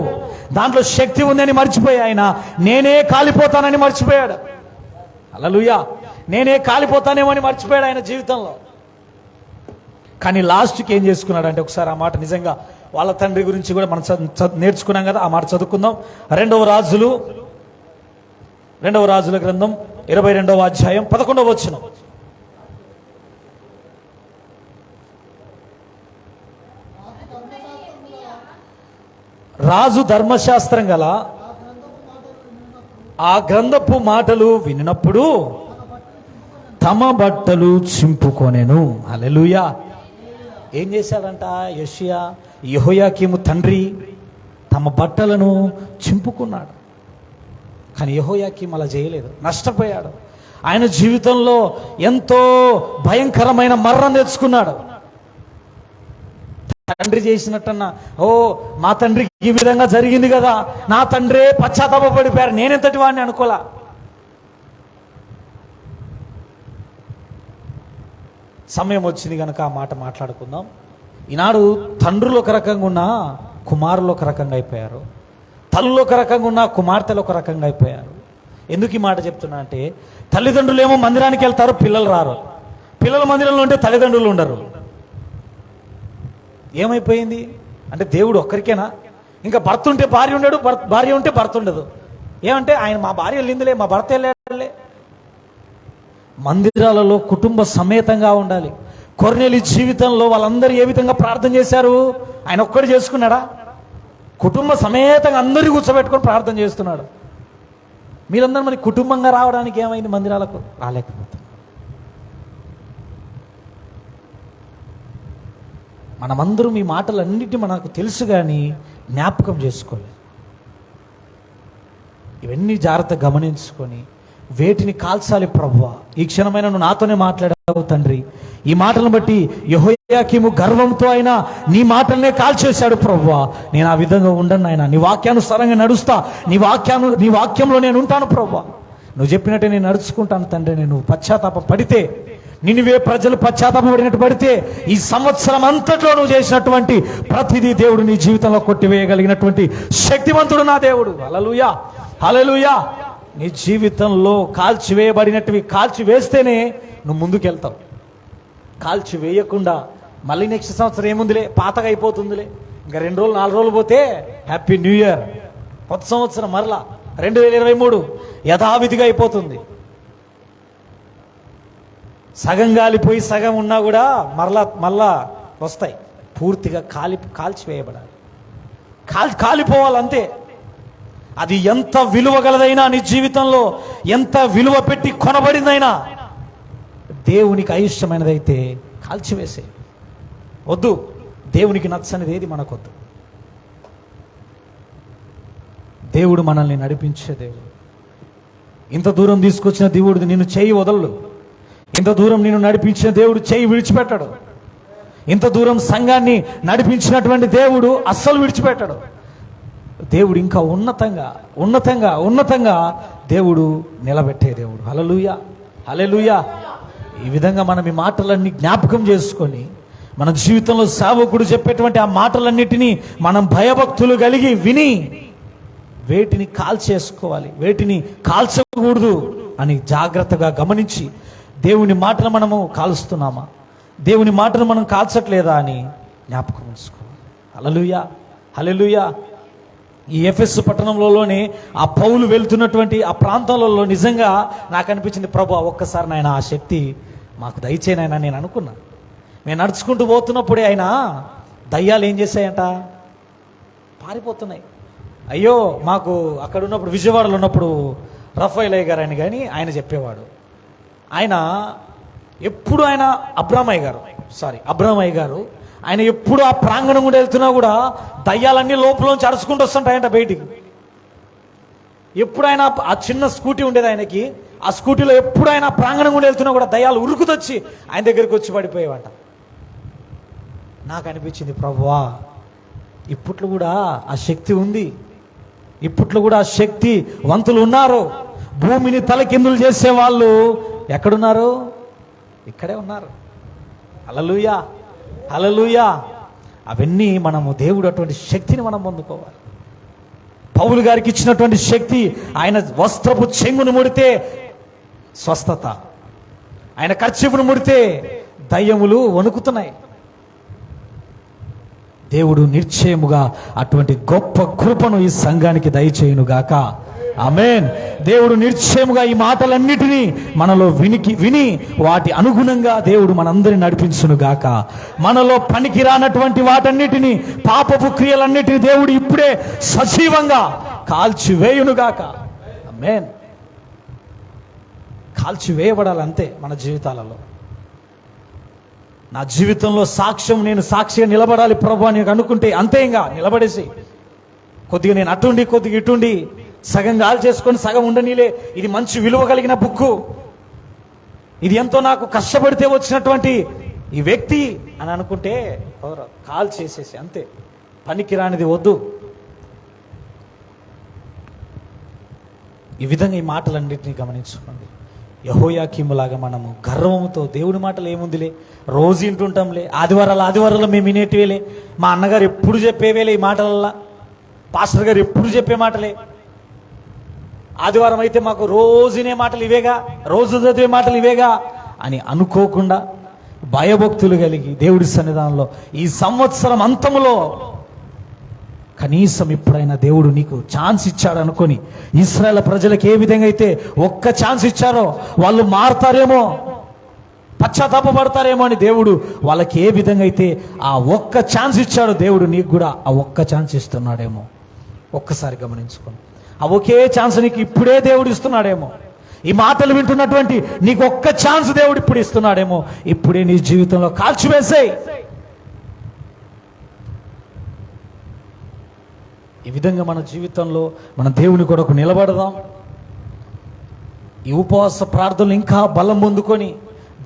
దాంట్లో శక్తి ఉందని మర్చిపోయి ఆయన నేనే కాలిపోతానని మర్చిపోయాడు. హల్లెలూయా. నేనే కాలిపోతానేమో అని మర్చిపోయాడు ఆయన జీవితంలో. కానీ లాస్ట్కి ఏం చేసుకున్నాడు అంటే, ఒకసారి ఆ మాట నిజంగా వాళ్ళ తండ్రి గురించి కూడా మనం నేర్చుకున్నాం కదా, ఆ మాట చదువుకుందాం. రెండవ రాజుల గ్రంథం 22వ అధ్యాయం 11వ వచనం. రాజు ధర్మశాస్త్రం గల ఆ గ్రంథపు మాటలు వినినప్పుడు తమ బట్టలు చింపుకొనెను. హల్లెలూయా. ఏం చేశాడంట యెహోయాకీము తండ్రి? తమ బట్టలను చింపుకున్నాడు. కానీ యెహోయాకీం అలా చేయలేదు, నష్టపోయాడు. ఆయన జీవితంలో ఎంతో భయంకరమైన మరణం తెచ్చుకున్నాడు. తండ్రి చేసినట్టన్నా, మా తండ్రికి ఈ విధంగా జరిగింది కదా, నా తండ్రే పశ్చాత్తాపడిపోయారు, నేనెంతటి వాడిని అనుకోలా. సమయం వచ్చింది కనుక ఆ మాట మాట్లాడుకుందాం. ఈనాడు తండ్రులు ఒక రకంగా ఉన్నా కుమారులు ఒక రకంగా అయిపోయారు, తల్లులు ఒక రకంగా ఉన్న కుమార్తెలు ఒక రకంగా అయిపోయారు. ఎందుకు ఈ మాట చెప్తున్నా అంటే, తల్లిదండ్రులు ఏమో మందిరానికి వెళ్తారు, పిల్లలు రారు. పిల్లల మందిరంలో ఉంటే తల్లిదండ్రులు ఉండరు. ఏమైపోయింది అంటే దేవుడు ఒక్కరికేనా? ఇంకా భర్త ఉంటే భార్య ఉండడు, భార్య ఉంటే భర్త ఉండదు. ఏమంటే ఆయన మా భార్య వెళ్ళిందిలే, మా భర్త వెళ్ళాడులే. మందిరాలలో కుటుంబ సమేతంగా ఉండాలి. కొర్నేలి జీవితంలో వాళ్ళందరూ ఏ విధంగా ప్రార్థన చేశారు? ఆయన ఒక్కడు చేసుకున్నాడా? కుటుంబ సమేతంగా అందరూ కూర్చోబెట్టుకొని ప్రార్థన చేస్తున్నాడు. మీరందరూ మరి కుటుంబంగా రావడానికి ఏమైంది? మందిరాలకు రాలేకపోతాం. మనమందరం ఈ మాటలన్నిటి మనకు తెలుసు కానీ జ్ఞాపకం చేసుకోలేదు. ఇవన్నీ జాగ్రత్తగా గమనించుకొని వేటిని కాల్చాలి ప్రభువా, ఈ క్షణమైన నువ్వు నాతోనే మాట్లాడావు తండ్రి. ఈ మాటలను బట్టి యెహోయాకీము గర్వంతో అయినా నీ మాటలనే కాల్చేశాడు ప్రభువా. నేను ఆ విధంగా ఉండను ఆయన, నీ వాక్యానుసారంగా నడుస్తా, నీ వాక్యంలో నేను ఉంటాను ప్రభువా. నువ్వు చెప్పినట్టే నేను నడుచుకుంటాను తండ్రి. నేను పశ్చాత్తాప పడితే, నినివే ప్రజలు పశ్చాత్తాపడినట్టు పడితే, ఈ సంవత్సరం అంతట్లో నువ్వు చేసినటువంటి ప్రతిదీ దేవుడు నీ జీవితంలో కొట్టివేయగలిగినటువంటి శక్తివంతుడు నా దేవుడు. హల్లెలూయా, హల్లెలూయా. నీ జీవితంలో కాల్చివేయబడినట్టువి కాల్చివేస్తేనే నువ్వు ముందుకెళ్తావు. కాల్చివేయకుండా మళ్ళీ నెక్స్ట్ సంవత్సరం ఏముందిలే, పాతగా అయిపోతుందిలే, ఇంకా 2 రోజులు 4 రోజులు పోతే హ్యాపీ న్యూ ఇయర్, కొత్త సంవత్సరం మరలా 2023 యథావిధిగా అయిపోతుంది. సగం గాలిపోయి సగం ఉన్నా కూడా మళ్ళా వస్తాయి. పూర్తిగా కాల్చివేయబడాలి, కాలిపోవాలంతే. అది ఎంత విలువ గలదైనా, నీ జీవితంలో ఎంత విలువ పెట్టి కొనబడిందైనా, దేవునికి అయిష్టమైనదైతే కాల్చివేసే. వద్దు, దేవునికి నచ్చనిది ఏది మనకొద్దు. దేవుడు మనల్ని నడిపించే దేవుడు. ఇంత దూరం తీసుకొచ్చిన దేవుడు నిన్ను చేయి వదలడు. ఇంత దూరం నిన్ను నడిపించిన దేవుడు చేయి విడిచిపెట్టాడు. ఇంత దూరం సంఘాన్ని నడిపించినటువంటి దేవుడు అస్సలు విడిచిపెట్టాడు. దేవుడు ఇంకా ఉన్నతంగా దేవుడు నిలబెట్టే దేవుడు. హల్లెలూయా, హల్లెలూయా. ఈ విధంగా మనం ఈ మాటలన్నీ జ్ఞాపకం చేసుకొని మన జీవితంలో సేవకుడు చెప్పేటువంటి ఆ మాటలన్నిటినీ మనం భయభక్తులు కలిగి విని వేటిని కాల్చేసుకోవాలి, వేటిని కాల్చకూడదు అని జాగ్రత్తగా గమనించి, దేవుని మాటలు మనము కాలుస్తున్నామా, దేవుని మాటలు మనం కాల్చట్లేదా అని జ్ఞాపకం ఉంచుకోవాలి. హల్లెలూయా, హల్లెలూయా. ఈ ఎఫెసు పట్టణంలోనే ఆ పౌలు వెళ్తున్నటువంటి ఆ ప్రాంతాలలో నిజంగా నాకు అనిపించింది, ప్రభు ఒక్కసారి నాయన ఆ శక్తి మాకు దయచేయనైనా నేను అనుకున్నా. మేము నడుచుకుంటూ పోతున్నప్పుడే ఆయన దయ్యాలు ఏం చేశాయంట, పారిపోతున్నాయి. అయ్యో, మాకు అక్కడ ఉన్నప్పుడు విజయవాడలో ఉన్నప్పుడు రఫాయిలయ్య గారు అని కానీ ఆయన చెప్పేవాడు. ఆయన ఎప్పుడు అబ్రామయ్య గారు ఆయన ఎప్పుడు ఆ ప్రాంగణం కూడా వెళ్తున్నా కూడా దయ్యాలన్నీ లోపలోంచి అరుచుకుంటూ వస్తుంటాయంట బయటికి. ఎప్పుడైనా ఆ చిన్న స్కూటీ ఉండేది ఆయనకి, ఆ స్కూటీలో ఎప్పుడైనా ప్రాంగణం కూడా వెళ్తున్నా కూడా దయ్యాలు ఉరుకుతొచ్చి ఆయన దగ్గరికి వచ్చి పడిపోయేవంట. నాకు అనిపించింది, ప్రభువా ఇప్పట్లో కూడా ఆ శక్తి ఉంది, ఇప్పట్లో కూడా ఆ శక్తి వంతులు ఉన్నారు. భూమిని తలకిందులు చేసే వాళ్ళు ఎక్కడున్నారు? ఇక్కడే ఉన్నారు. హల్లెలూయా, హల్లెలూయా. అవన్నీ మనము దేవుడు అటువంటి శక్తిని మనం పొందుకోవాలి. పౌలు గారికి ఇచ్చినటువంటి శక్తి, ఆయన వస్త్రపు చెంగును ముడితే స్వస్థత, ఆయన కర్చీఫ్ను ముడితే దయ్యములు వణుకుతున్నాయి. దేవుడు నిశ్చయముగా అటువంటి గొప్ప కృపను ఈ సంఘానికి దయచేయునుగాక. ఆమేన్. దేవుడు నిశ్చయముగా ఈ మాటలన్నిటినీ మనలో విని వాటి అనుగుణంగా దేవుడు మనందరిని నడిపించునుగాక. మనలో పనికి రానటువంటి వాటన్నిటినీ, పాపపు క్రియలన్నిటినీ దేవుడు ఇప్పుడే సజీవంగా కాల్చివేయునుగాక. ఆమేన్. కాల్చివేయబడాలంతే మన జీవితాలలో. నా జీవితంలో సాక్ష్యం, నేను సాక్షిగా నిలబడాలి ప్రభు అని అనుకుంటే అంతే, ఇంకా నిలబడేసి కొద్దిగా నేను అటుండి కొద్దిగా ఇటుండి సగం గాలి చేసుకొని సగం ఉండనీలే, ఇది మంచి విలువ కలిగిన బుక్కు, ఇది ఎంతో నాకు కష్టపడితే వచ్చినటువంటి ఈ వ్యక్తి అని అనుకుంటే కాల్ చేసేసి అంతే. పనికి రానిది వద్దు. ఈ విధంగా ఈ మాటలన్నింటినీ గమనించుకోండి. యెహోయాకీములాగా మనము గర్వంతో దేవుడి మాటలు ఏముందిలే, రోజు వింటుంటాంలే, ఆదివారాలు మేము వినేటివేలే, మా అన్నగారు ఎప్పుడు చెప్పేవేలే ఈ మాటలల్లా, పాస్టర్ గారు ఎప్పుడు చెప్పే మాటలే, ఆదివారం అయితే మాకు రోజునే మాటలు ఇవేగా, రోజు చదివే మాటలు ఇవేగా అని అనుకోకుండా భయభక్తులు కలిగి దేవుడి సన్నిధానంలో ఈ సంవత్సరం అంతములో కనీసం ఇప్పుడైనా దేవుడు నీకు ఛాన్స్ ఇచ్చాడు అనుకొని, ఇశ్రాయేల్ ప్రజలకు ఏ విధంగా అయితే ఒక్క ఛాన్స్ ఇచ్చారో వాళ్ళు మారతారేమో, పశ్చాత్తాపడతారేమో అని దేవుడు వాళ్ళకి ఏ విధంగా అయితే ఆ ఒక్క ఛాన్స్ ఇచ్చాడో దేవుడు నీకు కూడా ఆ ఒక్క ఛాన్స్ ఇస్తున్నాడేమో. ఒక్కసారి గమనించుకోండి. ఆ ఒకే ఛాన్స్ నీకు ఇప్పుడే దేవుడు ఇస్తున్నాడేమో. ఈ మాటలు వింటున్నటువంటి నీకు ఒక్క ఛాన్స్ దేవుడు ఇప్పుడు ఇస్తున్నాడేమో. ఇప్పుడే నీ జీవితంలో కాల్చివేసేయ్. ఈ విధంగా మన జీవితంలో మన దేవుని కొరకు నిలబడదాం. ఈ ఉపవాస ప్రార్థనలు ఇంకా బలం పొందుకొని,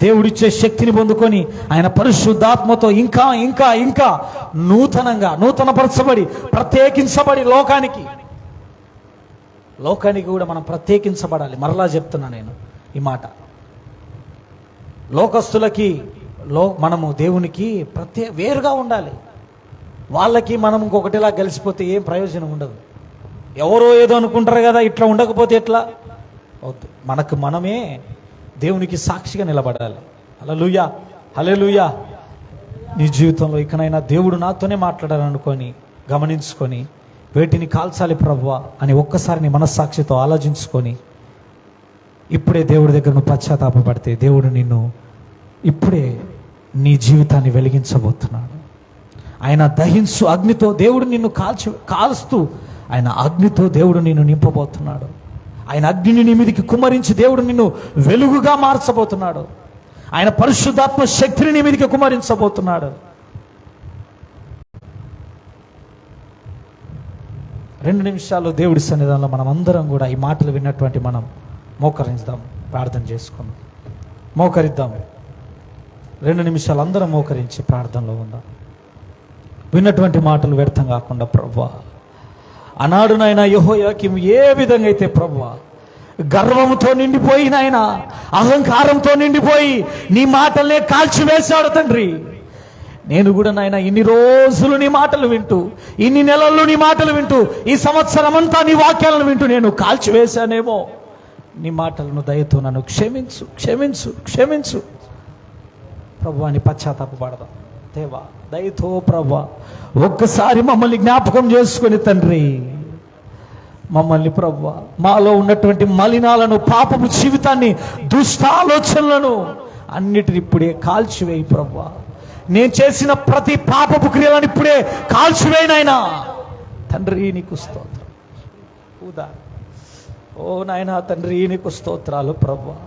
దేవుడిచ్చే శక్తిని పొందుకొని, ఆయన పరిశుద్ధాత్మతో ఇంకా ఇంకా ఇంకా నూతనపరచబడి ప్రత్యేకించబడి లోకానికి కూడా మనం ప్రత్యేకించబడాలి. మరలా చెప్తున్నా నేను ఈ మాట. లోకస్తులకి మనము దేవునికి వేరుగా ఉండాలి. వాళ్ళకి మనం ఇంకొకటిలా కలిసిపోతే ఏం ప్రయోజనం ఉండదు. ఎవరో ఏదో అనుకుంటారు కదా, ఇట్లా ఉండకపోతే ఎట్లా అవుతుంది. మనకు మనమే దేవునికి సాక్షిగా నిలబడాలి. హల్లెలూయా, హల్లెలూయా. నీ జీవితంలో ఇకనైనా దేవుడు నాతోనే మాట్లాడాలనుకొని గమనించుకొని, వేటిని కాల్చాలి ప్రభువా అని ఒక్కసారి నీ మనస్సాక్షితో ఆలోచించుకొని, ఇప్పుడే దేవుడి దగ్గర నువ్వు పశ్చాత్తాపపడితే దేవుడు నిన్ను ఇప్పుడే నీ జీవితాన్ని వెలిగించబోతున్నాడు. ఆయన దహించు అగ్నితో దేవుడు నిన్ను కాల్స్తూ ఆయన అగ్నితో దేవుడు నిన్ను నింపబోతున్నాడు. ఆయన అగ్నిని నీ మీదికి కుమ్మరించి దేవుడు నిన్ను వెలుగుగా మార్చబోతున్నాడు. ఆయన పరిశుద్ధాత్మ శక్తిని నీ మీదికి కుమ్మరించబోతున్నాడు. 2 నిమిషాలు దేవుడి సన్నిధానంలో మనం అందరం కూడా ఈ మాటలు విన్నటువంటి మనం మోకరిద్దాం, ప్రార్థన చేసుకుందాం. మోకరిద్దాం. 2 నిమిషాలు అందరం మోకరించి ప్రార్థనలో ఉందాం. విన్నటువంటి మాటలు వ్యర్థం కాకుండా ప్రభువా, ఆనాడు నాయన యెహోయాకీము ఏ విధంగా అయితే ప్రభువా గర్వంతో నిండిపోయి, నాయన అహంకారంతో నిండిపోయి నీ మాటలనే కాల్చివేశాడు తండ్రి. నేను కూడా నాయన ఇన్ని రోజులు నీ మాటలు వింటూ, ఇన్ని నెలల్లో నీ మాటలు వింటూ, ఈ సంవత్సరం అంతా నీ వాక్యాలను వింటూ నేను కాల్చివేశానేమో. నీ మాటలను దయతో నన్ను క్షమించు, క్షమించు, క్షమించు ప్రభువా అని పశ్చాత్తాపపడదాం. దేవా దయతో ప్రభువా ఒక్కసారి మమ్మల్ని జ్ఞాపకం చేసుకొని తండ్రి, మమ్మల్ని ప్రభువా మాలో ఉన్నటువంటి మలినాలను, పాపపు జీవితాన్ని, దుష్టాలోచనలను అన్నిటిని ఇప్పుడే కాల్చివేయి ప్రభువా. నేను చేసిన ప్రతి పాపపు క్రియలను ఇప్పుడే కాల్చివేయనైనా తండ్రి నీకు స్తోత్రం. ఓ నాయనా తండ్రి నీకు స్తోత్రాలు ప్రభువా.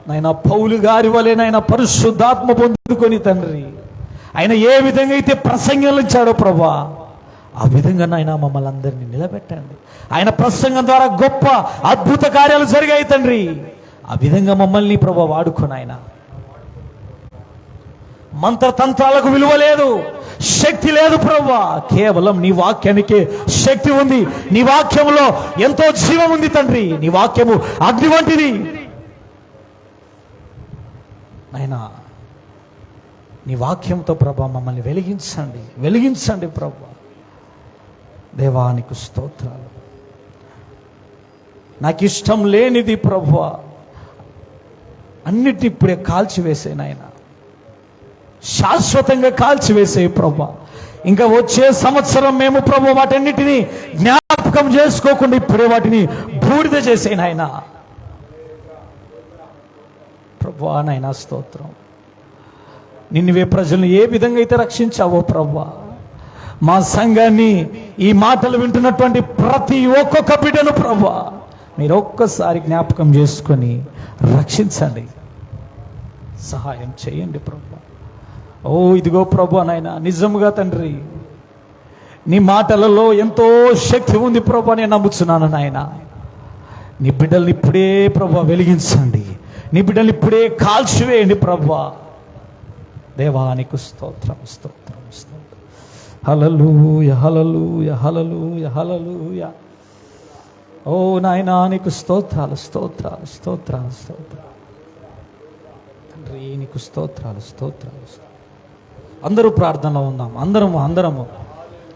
నాయన పౌలు గారి వలె నాయన పరిశుద్ధాత్మ పొందుకొని తండ్రి ఆయన ఏ విధంగా అయితే ప్రసంగించాడో ప్రభా, ఆ విధంగా నాయన మమ్మల్ని అందరినీ నిలబెట్టండి. ఆయన ప్రసంగం ద్వారా గొప్ప అద్భుత కార్యాలు జరిగాయి తండ్రి. ఆ విధంగా మమ్మల్ని ప్రభా వాడుకొని, ఆయన మంత్రతంత్రాలకు విలువ లేదు, శక్తి లేదు ప్రభువా. కేవలం నీ వాక్యానికే శక్తి ఉంది. నీ వాక్యంలో ఎంతో జీవం ఉంది తండ్రి. నీ వాక్యము అగ్ని వంటిది నాయనా. నీ వాక్యంతో ప్రభా మమ్మల్ని వెలిగించండి, వెలిగించండి ప్రభా. దేవానికి స్తోత్రాలు. నాకు ఇష్టం లేనిది ప్రభువా అన్నిటిని ఇప్పుడే కాల్చివేసే నాయన, శాశ్వతంగా కాల్చివేసే ప్రభా. ఇంకా వచ్చే సంవత్సరం మేము ప్రభు వాటన్నిటిని జ్ఞాపకం చేసుకోకుండా ఇప్పుడే వాటిని బూడిద చేసే నాయన ప్రభువా. నాయనా స్తోత్రం. నిన్నవే ప్రజలను ఏ విధంగా అయితే రక్షించావో ప్రభువా, మా సంఘాన్ని ఈ మాటలు వింటున్నటువంటి ప్రతి ఒక్కొక్క బిడ్డను ప్రభువా మీరు ఒక్కసారి జ్ఞాపకం చేసుకొని రక్షించండి, సహాయం చేయండి ప్రభువా. ఓ ఇదిగో ప్రభువా నాయన, నిజముగా తండ్రి నీ మాటలలో ఎంతో శక్తి ఉంది ప్రభువా, నేను నమ్ముతున్నాను నాయన. నీ బిడ్డల్ని ఇప్పుడే ప్రభువా వెలిగించండి, నీ బిడ్డల్ని ఇప్పుడే కాల్చివేయండి ప్రభువా. దేవానికి స్తోత్రం, స్తోత్రం, స్తోత్రం. హల్లెలూయా, హల్లెలూయా, హల్లెలూయా, హల్లెలూయా. ఓ నాయనా నీకు స్తోత్రాలు, స్తోత్రాలు, స్తోత్రాలు, స్తోత్రాలు తండ్రి. నీకు స్తోత్రాలు, స్తోత్రాలు. అందరూ ప్రార్థనలో ఉందాం. అందరము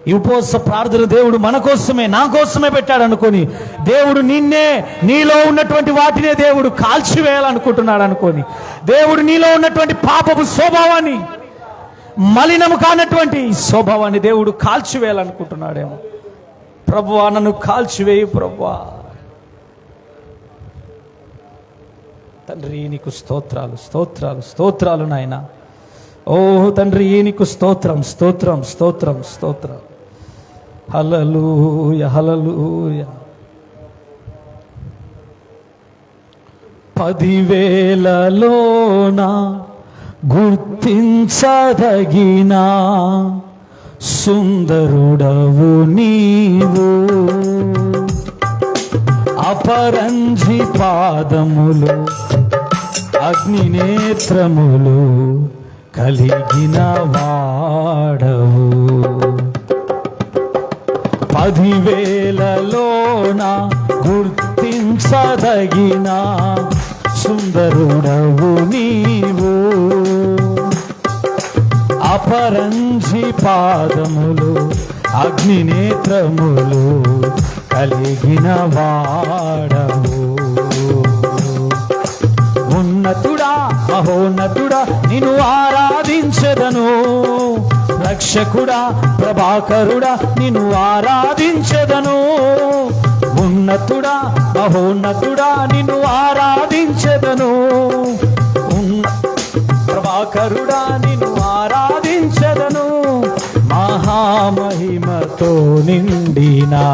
ఈ ఉపవాస ప్రార్థన దేవుడు మన కోసమే, నా కోసమే పెట్టాడు అనుకొని, దేవుడు నిన్నే, నీలో ఉన్నటువంటి వాటినే దేవుడు కాల్చివేయాలనుకుంటున్నాడు అనుకొని, దేవుడు నీలో ఉన్నటువంటి పాపపు స్వభావాన్ని, మలినము కానటువంటి స్వభావాన్ని దేవుడు కాల్చివేయాలనుకుంటున్నాడేమో. ప్రభువా, నన్ను కాల్చివేయు ప్రభువా. తండ్రి, నీకు స్తోత్రాలు, స్తోత్రాలు, స్తోత్రాలు నాయన. ఓ తండ్రి, నీకు స్తోత్రం, స్తోత్రం, స్తోత్రం, స్తోత్రం. హల్లెలూయా, హల్లెలూయా. 10,000లోన గుర్తించదగిన సుందరుడవు నీవు, అపరంజి పాదములు, అగ్ని నేత్రములు కలిగిన వాడవు. 10,000లోన గుర్తించదగిన సుందరుడవు నీవు, అపరంజి పాదములు, అగ్ని నేత్రములు కలిగిన వాడవు. ఉన్నతుడా, మహోన్నతుడా, నిన్ను ఆరాధించెదను. రక్షకుడా, ప్రభాకరుడా, నిన్ను ఆరాధించెదను. ఉన్నతుడా, మహోన్నతుడా, నిన్ను ఆరాధించెదను. ప్రభాకరుడా, నిన్ను ఆరాధించెదను. మహామహిమతో నిండినా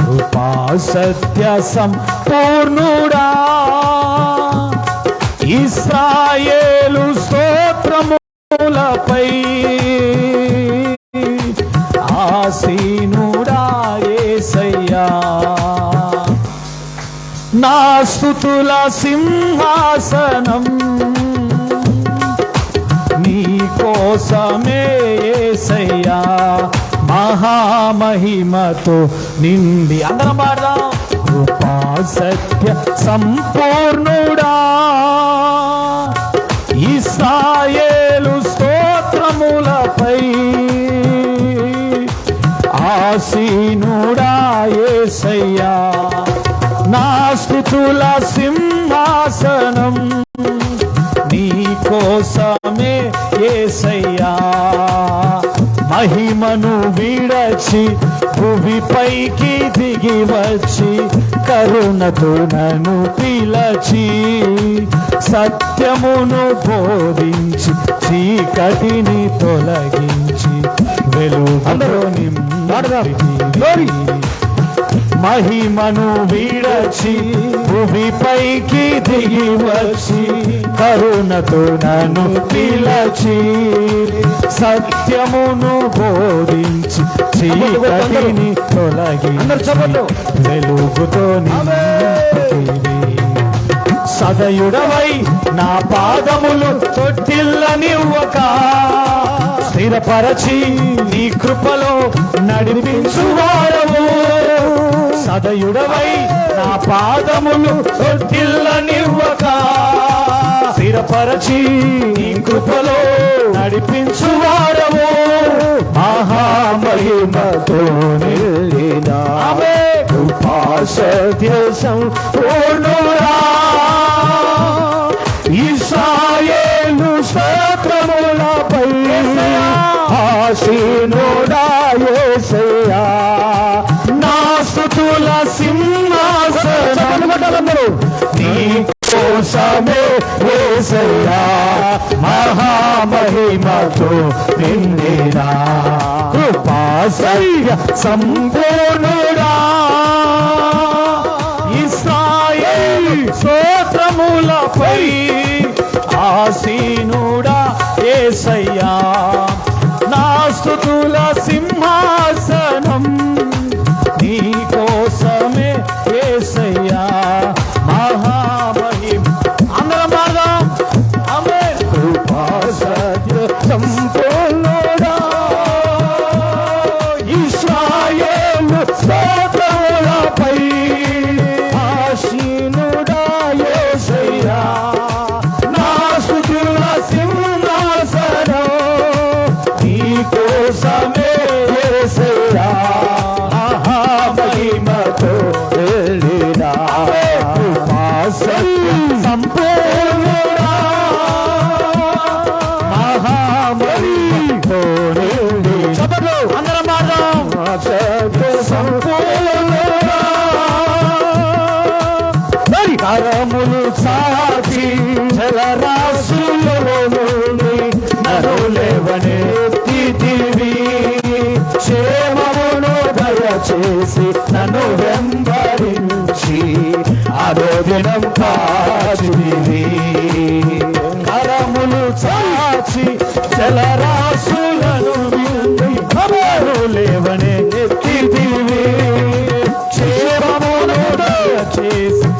కృపా సత్య సంపూర్ణుడా, ఇశ్రాయేలు స్తోత్రములపై ఆసీనుడా యేసయ్యా. నా స్తుతుల సింహాసనం నీ కోసమే యేసయ్యా. మహామహిమతో నిండి, అందరం పాడదాం. కృపా సత్య సంపూర్ణుడా, ఇశ్రాయేలు స్తోత్రములపై ఆసీనుడా యేసయ్యా. నా స్తుతుల సింహాసనం నీ కోసమే యేసయ్యా. మహిమను విడచి భువిపైకి దిగి వచ్చి, కరుణతో నన్ను పిలచి, సత్యమును బోధించి, చీకటిని తొలగించి, వెలుగులో నింపి, మహిమను విడచి భువిపైకి దిగి వచ్చి, కరుణతో నన్ను పిలచి, సత్యమును బోధించి, చీకటిని తొలగించి, వెలుగుతో నింపితివి. సదయుడవై నా పాదములు తొట్టిల్లనివ్వక, స్థిరపరచి నీ కృపలో నడిపించువాడవు. సదయుడవై నా పాదములు తొట్టిల్లనివ్వక, స్థిరపరచి నీ కృపలో నడిపించువాడవు. మహామహిమతో నిండిన కృపా సత్య సంపూర్ణుడా, ఇశ్రాయేలు స్తోత్రములపై ఆసీనుడా యేసయ్యా. నా స్తుతుల సింహాసనము నీ కోసమే యేసయ్యా. మహామహిమతో నిండిన కృపా సత్య సంపూర్ణుడా, ఇశ్రాయేలు స్తోత్రములపై ఆసీనుడా యేసయ్యా. నా స్తుతుల సింహాసనం నీ కోసమే యేసయ్యా. మహామహిమ, అందరం పాడదాం. ఆమేన్. కృపా సత్య సంపూర్ణుడా, ఇశ్రాయేలు స్తోత్రములపై ఆసీనుడా యేసయ్యా. నా స్తుతుల సింహాసనం నీ కోసమే మహిమతో నిండిన అందరం పాడదాం. సత్య సంపూర్ణుడా కరములు సాచి జలరాశులలో నుండి నన్ను లేవనెత్తితివి. క్షేమమును దయచేసి నన్ను వెంబడించి అనుదినం కాచితివి. కరములు సాచి జలరాశులను నుండి నన్ను లేవనెత్తితివి. క్షేమమును దయచేసి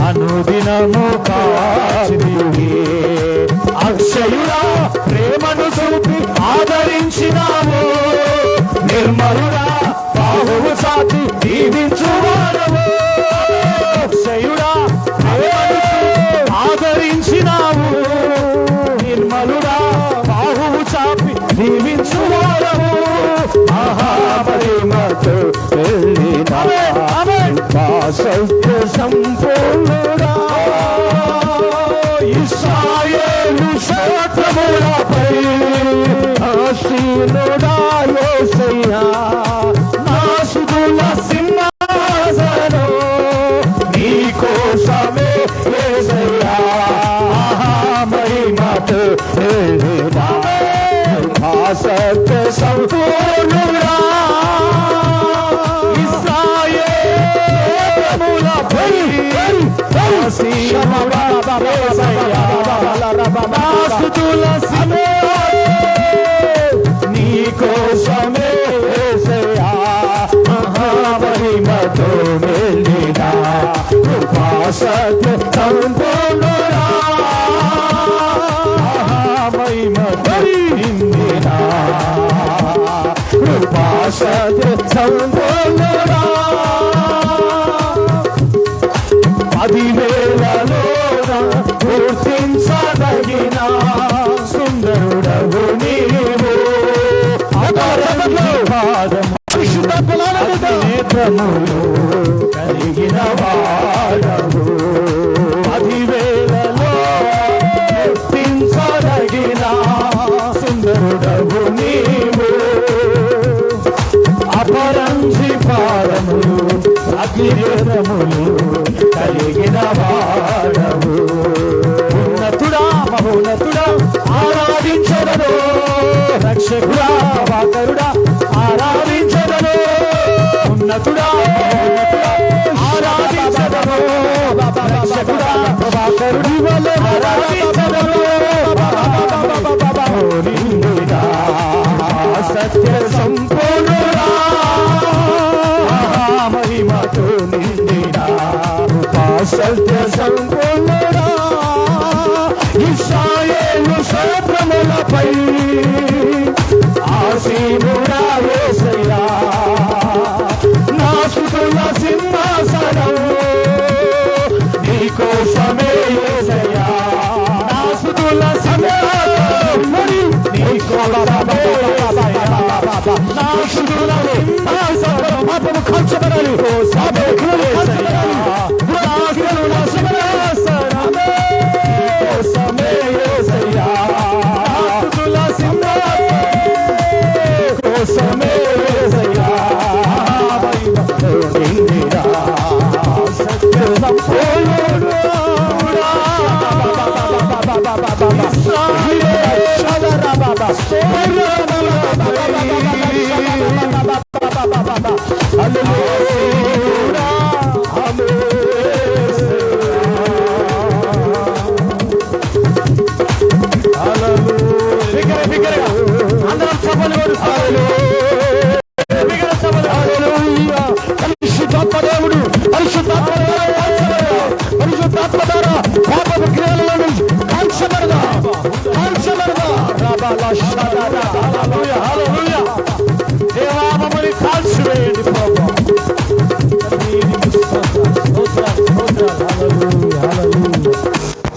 అనుదినము కాచితివి. అక్షయుడా ప్రేమను చూపి ఆదరించినావు. నిర్మలుడా బాహువు సాచి దీవించువాడవు. అక్షయుడా ప్రేమను చూపి ఆదరించినావు. నిర్మలుడా బాహువు చాపి దీవించువాడవు. మహాపరిమతో సత్య సంపూర్ణుడా ఇశ్రాయేలు క్షేత్రములపై ఆసీనుడా యేసయ్యా. నాసుదుల సింహాసనం నీ కోసమే యేసయ్యా. మహిమతో సత్య సంపూర్ణుడా నీ కోసమే యేసయ్యా. మహిమతో నిండిన కృపా సత్య సంపూర్ణుడా మహిమతో నిండిన కృపా సత్య సంపూర్ణుడా. 10,000లో గుర్తించదగిన సుందరుడవు నీవు. నేత్రములు కలిగిన వాడవు. 10,000లో గుర్తించదగిన సుందరుడవు నీవు. అపరంజి పాదములు అగ్నినేత్రములు కలిగిన వాడవు. ఉన్నతుడా మహోన్నతుడా ఆరాధించదను. రక్షకుడా వాకరుడా ఆరాధించదను. ఉన్నతుడా ఆరాధించదను. రక్షకుడా వాకరుడా ఆరాధించదను. నిండుగా సత్య సంపూర్ణుడా మహిమతో నిండిన సత్య సంపూర్ణుడా ఇశ్రాయేలు క్షేత్రములపై ఆసీనుడా యేసయ్యా. నాసుదుల సింహాసనం నీ కోసమే యేసయ్యా. నాసుదుల సింహాసనం నీ కోసమే యేసయ్యా. నాసుదుల సింహాసనం పాపము ఖర్చుపడాలి.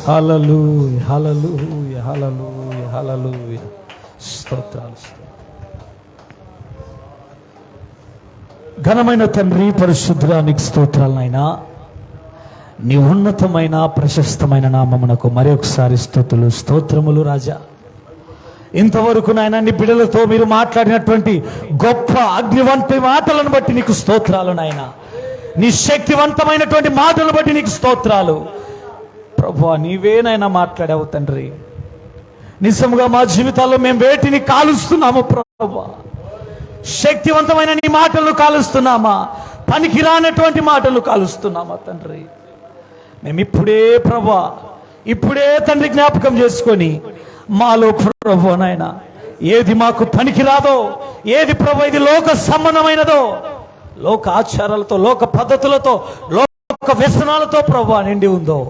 హల్లెలూయా హల్లెలూయా హల్లెలూయా హల్లెలూయా స్తోత్రాలు. ఘనమైన తండ్రి పరిశుద్ధుడా నీకు స్తోత్రాలు నాయనా. నీ ఉన్నతమైన ప్రశస్తమైన నామమునకు మరొకసారి స్తుతులు స్తోత్రములు రాజా. ఇంతవరకు నాయన నీ బిడ్డలతో మీరు మాట్లాడినటువంటి గొప్ప అగ్ని వంటి మాటలను బట్టి నీకు స్తోత్రాలు నాయన. నీ శక్తివంతమైనటువంటి మాటలను బట్టి నీకు స్తోత్రాలు ప్రభువా. నీవేనైనా మాట్లాడావు తండ్రి. నిజంగా మా జీవితాల్లో మేము వేటిని కాలుస్తున్నాము ప్రభువా? శక్తివంతమైన నీ మాటలను కాలుస్తున్నామా? పనికి రానటువంటి మాటలు కాలుస్తున్నామా తండ్రి? మేము ఇప్పుడే ప్రభువా, ఇప్పుడే తండ్రి జ్ఞాపకం చేసుకొని మాలో ప్రభువా నాయన ఏది మాకు పనికి రాదో, ఏది ప్రభు ఇది లోక సంబంధమైనదో, లోక ఆచారాలతో, లోక పద్ధతులతో, లోక వ్యసనాలతో ప్రభువా నిండి ఉందో,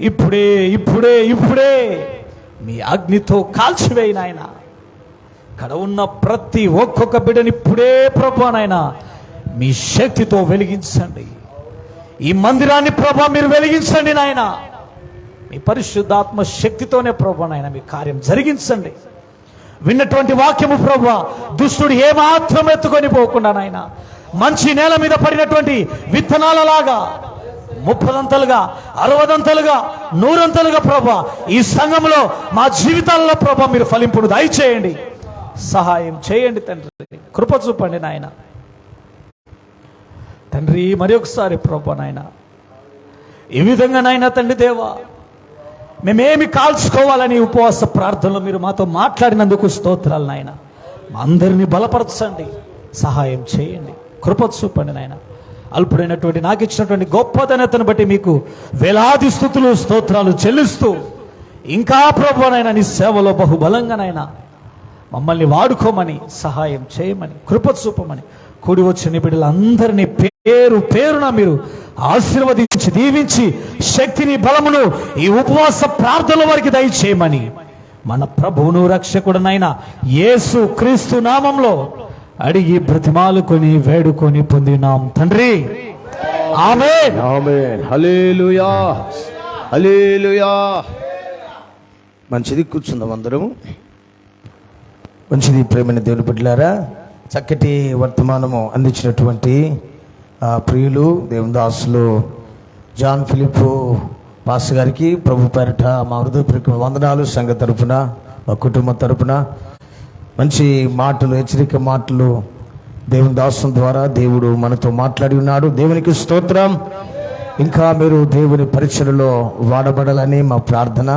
ఇప్పుడే ఇప్పుడే ఇప్పుడే మీ అగ్నితో కాల్చివేయి నాయన. ఇక్కడ ఉన్న ప్రతి ఒక్కొక్క బిడ్డని ఇప్పుడే ప్రభువా నాయన మీ శక్తితో వెలిగించండి. ఈ మందిరాన్ని ప్రభువా మీరు వెలిగించండి నాయన. మీ పరిశుద్ధాత్మ శక్తితోనే ప్రభువా నాయన మీ కార్యం జరిగించండి. విన్నటువంటి వాక్యము ప్రభువా దుష్టుడు ఏమాత్రం ఎత్తుకొని పోకుండా నాయన మంచి నేల మీద పడినటువంటి విత్తనాలలాగా 30 60 100 ప్రభువా ఈ సంఘంలో మా జీవితాలలో ప్రభువా మీరు ఫలింపును దయచేయండి. సహాయం చేయండి తండ్రి. కృప చూపండి నాయన. తండ్రి మరి ఒకసారి ప్రభువా నాయన ఈ విధంగా నాయన తండ్రి దేవా మేమేమి కాల్చుకోవాలని ఉపవాస ప్రార్థనలో మీరు మాతో మాట్లాడినందుకు స్తోత్రాలు నాయన. మా అందరినీ బలపరచండి, సహాయం చేయండి, కృప చూపండి నాయన. అల్పుడైనటువంటి నాకు ఇచ్చినటువంటి గొప్పతనతను బట్టి మీకు వేలాది స్తుతులు స్తోత్రాలు చెల్లిస్తూ ఇంకా ప్రభువనైనా నీ సేవలో బహుబలంగానైనా మమ్మల్ని వాడుకోమని, సహాయం చేయమని, కృప చూపమని కూడి వచ్చిన బిడ్డలందరినీ పేరు పేరున మీరు ఆశీర్వదించి దీవించి శక్తిని బలమును ఈ ఉపవాస ప్రార్థనల వారికి దయచేయమని మన ప్రభువును రక్షకుడనైన యేసు క్రీస్తు నామంలో అడిగి బ్రతిమాలుకొని వేడుకొని పొందినాం తండ్రి. ఆమేన్. ఆమేన్. హల్లెలూయా, హల్లెలూయా. మంచిది, కూర్చుందాం అందరం. మంచిది ప్రేమైన దేవుని బిడ్డలారా, చక్కటి వర్తమానము అందించినటువంటి ప్రియులు దేవుని దాసులు జాన్ ఫిలిప్ పాస్టర్ గారికి ప్రభు పేరట మా హృదయపూర్వక వందనాలు. సంఘ తరపున, మా కుటుంబం తరపున మంచి మాటలు, హెచ్చరిక మాటలు దేవుని దాసం ద్వారా దేవుడు మనతో మాట్లాడి ఉన్నాడు. దేవునికి స్తోత్రం. ఇంకా మీరు దేవుని పరిచయలో వాడబడాలని మా ప్రార్థన.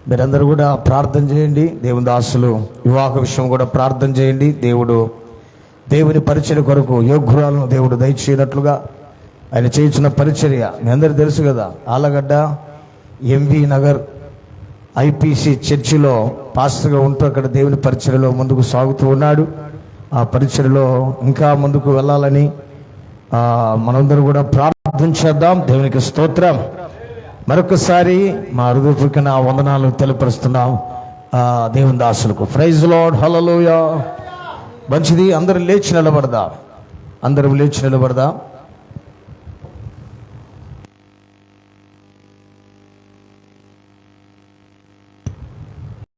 మీరందరూ కూడా ప్రార్థన చేయండి. దేవుని దాసులు వివాహ విషయం కూడా ప్రార్థన చేయండి. దేవుని పరిచర్య కొరకు యోగ్యురాలను దేవుడు దయచేయనట్లుగా ఆయన చేయించిన పరిచర్య మీ అందరికీ తెలుసు కదా. ఆలగడ్డ ఎంవి నగర్ ఐపీసీ చర్చిలో పాస్టర్గా ఉంటూ అక్కడ దేవుని పరిచర్యలో ముందుకు సాగుతూ ఉన్నాడు. ఆ పరిచర్యలో ఇంకా ముందుకు వెళ్ళాలని మనందరూ కూడా ప్రార్థన చేద్దాం. దేవునికి స్తోత్రం. మరొకసారి మా హృదయపూర్వక వందనాలు తెలియపరుస్తున్నాం దేవుని దాసులకు. ప్రైజ్ లార్డ్, హల్లెలూయా. మంచిది, అందరూ లేచి నిలబడదాం.